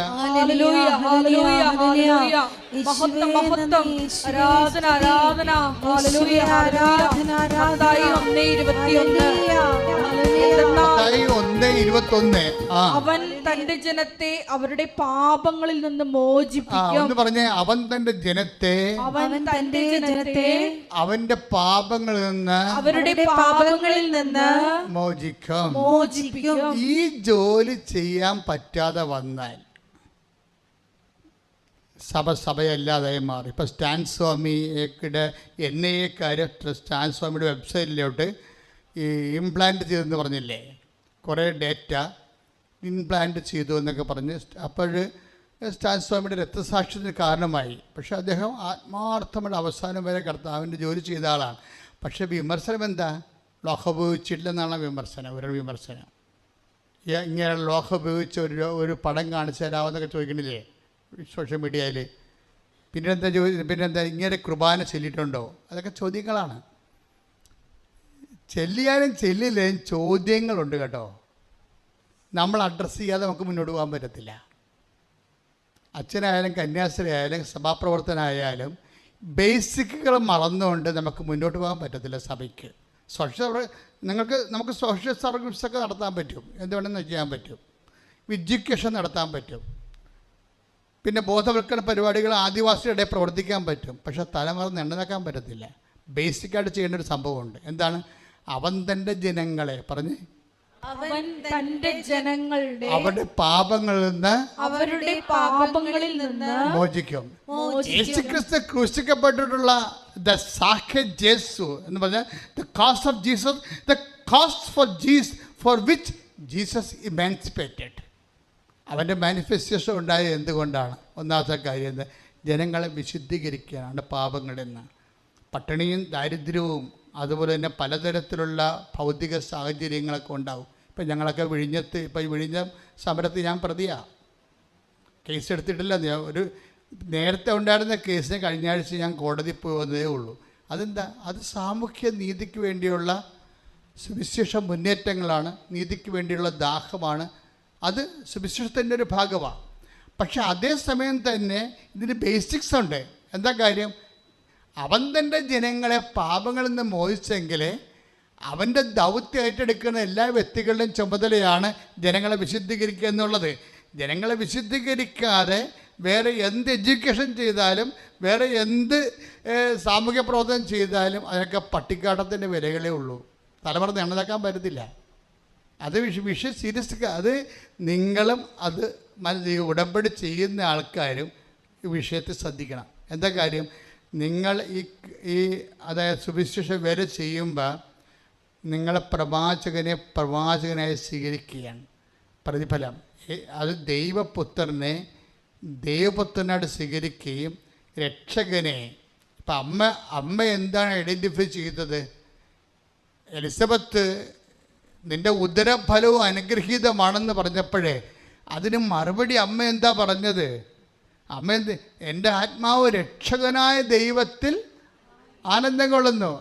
അവൻ തന്റെ ജനത്തെ അവരുടെ പാപങ്ങളിൽ നിന്ന് മോചിപ്പിക്കും. പറഞ്ഞേ, അവൻ തന്റെ ജനത്തെ അവന്റെ പാപങ്ങളിൽ നിന്ന് മോചിക്കും. ഈ ജോലി ചെയ്യാൻ പറ്റാതെ വന്നാൽ സഭയല്ലാതായി മാറി. ഇപ്പോൾ സ്റ്റാൻ സ്വാമിയുടെ NIA-ക്കാർ സ്റ്റാൻ സ്വാമിയുടെ വെബ്സൈറ്റിലോട്ട് ഈ ഇംപ്ലാന്റ് ചെയ്തെന്ന് പറഞ്ഞില്ലേ, കുറേ ഡേറ്റ ഇംപ്ലാന്റ് ചെയ്തു എന്നൊക്കെ പറഞ്ഞ് അപ്പോൾ സ്റ്റാൻ സ്വാമിയുടെ രക്തസാക്ഷ്യത്തിന് കാരണമായി. പക്ഷേ അദ്ദേഹം ആത്മാർത്ഥമായ അവസാനം വരെ കർത്താവിൻ്റെ ജോലി ചെയ്ത ആളാണ്. പക്ഷേ വിമർശനം എന്താ? ലോഹം ഉപയോഗിച്ചിട്ടില്ലെന്നാണ് വിമർശനം. ഒരു വിമർശനം ഇങ്ങനെ ലോഹം ഉപയോഗിച്ച് ഒരു പടം കാണിച്ചു തരാമെന്നൊക്കെ ചോദിക്കണില്ലേ സോഷ്യൽ മീഡിയയിൽ. പിന്നെന്താ ഇങ്ങനെ കുർബാന ചൊല്ലിയിട്ടുണ്ടോ? അതൊക്കെ ചോദ്യങ്ങളാണ്. ചെല്ലിയാലും ചെല്ലില്ലേലും ചോദ്യങ്ങളുണ്ട് കേട്ടോ. നമ്മൾ അഡ്രസ്സ് ചെയ്യാതെ നമുക്ക് മുന്നോട്ട് പോകാൻ പറ്റത്തില്ല. അച്ഛനായാലും കന്യാസ്ത്രീ ആയാലും സഭാപ്രവർത്തനായാലും ബേസിക്കുകൾ മറന്നുകൊണ്ട് നമുക്ക് മുന്നോട്ട് പോകാൻ പറ്റത്തില്ല. സഭയ്ക്ക് നമുക്ക് സോഷ്യൽ സർവീസൊക്കെ നടത്താൻ പറ്റും, എന്ത് വേണമെന്ന് ചെയ്യാൻ പറ്റും, എഡ്യൂക്കേഷൻ നടത്താൻ പറ്റും, പിന്നെ ബോധവൽക്കരണ പരിപാടികൾ ആദിവാസികളുടെ പ്രവർത്തിക്കാൻ പറ്റും. പക്ഷേ തലമറന്ന് എണ്ണനാക്കാൻ പറ്റത്തില്ല. ബേസിക്കായിട്ട് ചെയ്യേണ്ട ഒരു സംഭവമുണ്ട്. എന്താണ്? അവൻ തൻ്റെ ജനങ്ങളെ പറഞ്ഞ് അവൻ തന്റെ ജനങ്ങളുടെ അവരുടെ അവരുടെ പാപങ്ങളിൽ നിന്ന് മോചിക്കും. യേശുക്രിസ്തു ക്രൂശിക്കപ്പെട്ടിട്ടുള്ള ദ സാക്ഷ്യം യേശു എന്ന് പറഞ്ഞാൽ the cost of Jesus, the cost for Jesus four which Jesus ഇമാൻസിപ്പേറ്റഡ്. അവൻ്റെ മാനിഫെസ്റ്റേഷൻ ഉണ്ടായത് എന്തുകൊണ്ടാണ്? ഒന്നാമത്തെ കാര്യം ജനങ്ങളെ വിശുദ്ധീകരിക്കാനാണ് പാപങ്ങളിൽ നിന്ന്. പട്ടിണിയും ദാരിദ്ര്യവും അതുപോലെ തന്നെ പലതരത്തിലുള്ള ഭൗതിക സാഹചര്യങ്ങളൊക്കെ ഉണ്ടാവും. ഇപ്പം ഞങ്ങളൊക്കെ വിഴിഞ്ഞം സമരത്തിൽ ഞാൻ പ്രതിയാണ്. കേസ് എടുത്തിട്ടില്ല. ഒരു നേരത്തെ ഉണ്ടായിരുന്ന കേസിന് കഴിഞ്ഞ ആഴ്ച ഞാൻ കോടതി പോകുന്നതേ ഉള്ളൂ. അതെന്താ? അത് സാമൂഹ്യ നീതിക്ക് വേണ്ടിയുള്ള സുവിശേഷ മുന്നേറ്റങ്ങളാണ്, നീതിക്ക് വേണ്ടിയുള്ള ദാഹമാണ്. അത് സുവിശേഷത്തിൻ്റെ ഒരു ഭാഗമാണ്. പക്ഷെ അതേസമയം തന്നെ ഇതിന് ബേസിക്സ് ഉണ്ട്. എന്താ കാര്യം? അവൻ തൻ്റെ ജനങ്ങളെ പാപങ്ങളിൽ നിന്ന് മോചിച്ചെങ്കിൽ അവൻ്റെ ദൗത്യം ഏറ്റെടുക്കുന്ന എല്ലാ വ്യക്തികളുടെയും ചുമതലയാണ് ജനങ്ങളെ വിശുദ്ധീകരിക്കുക എന്നുള്ളത്. ജനങ്ങളെ വിശുദ്ധീകരിക്കാതെ വേറെ എന്ത് എഡ്യൂക്കേഷൻ ചെയ്താലും വേറെ എന്ത് സാമൂഹ്യ പ്രവർത്തനം ചെയ്താലും അതൊക്കെ പട്ടിക്കാട്ടത്തിൻ്റെ വിലകളേ ഉള്ളൂ. തലമുറ എണ്ണതാക്കാൻ പറ്റത്തില്ല. അത് വിഷയം സീരിയസ്. അത് നിങ്ങളും അത് ഉടമ്പടി ചെയ്യുന്ന ആൾക്കാരും ഈ വിഷയത്തിൽ ശ്രദ്ധിക്കണം. എന്താ കാര്യം? നിങ്ങൾ അതായത് സുവിശേഷം വരെ ചെയ്യുമ്പോൾ നിങ്ങളെ പ്രവാചകനായി സ്വീകരിക്കുകയാണ്. പ്രതിഫലം അത് ദൈവപുത്രനായിട്ട് സ്വീകരിക്കുകയും രക്ഷകനെ ഇപ്പം അമ്മ എന്താണ് ഐഡൻറ്റിഫൈ ചെയ്തത്? എലിസബത്ത് നിൻ്റെ ഉദരഫലവും അനുഗ്രഹീതമാണെന്ന് പറഞ്ഞപ്പോഴേ അതിന് മറുപടി അമ്മ എന്താ പറഞ്ഞത്? അമ്മ എൻ്റെ ആത്മാവ് രക്ഷകനായ ദൈവത്തിൽ ആനന്ദം കൊള്ളുന്നു.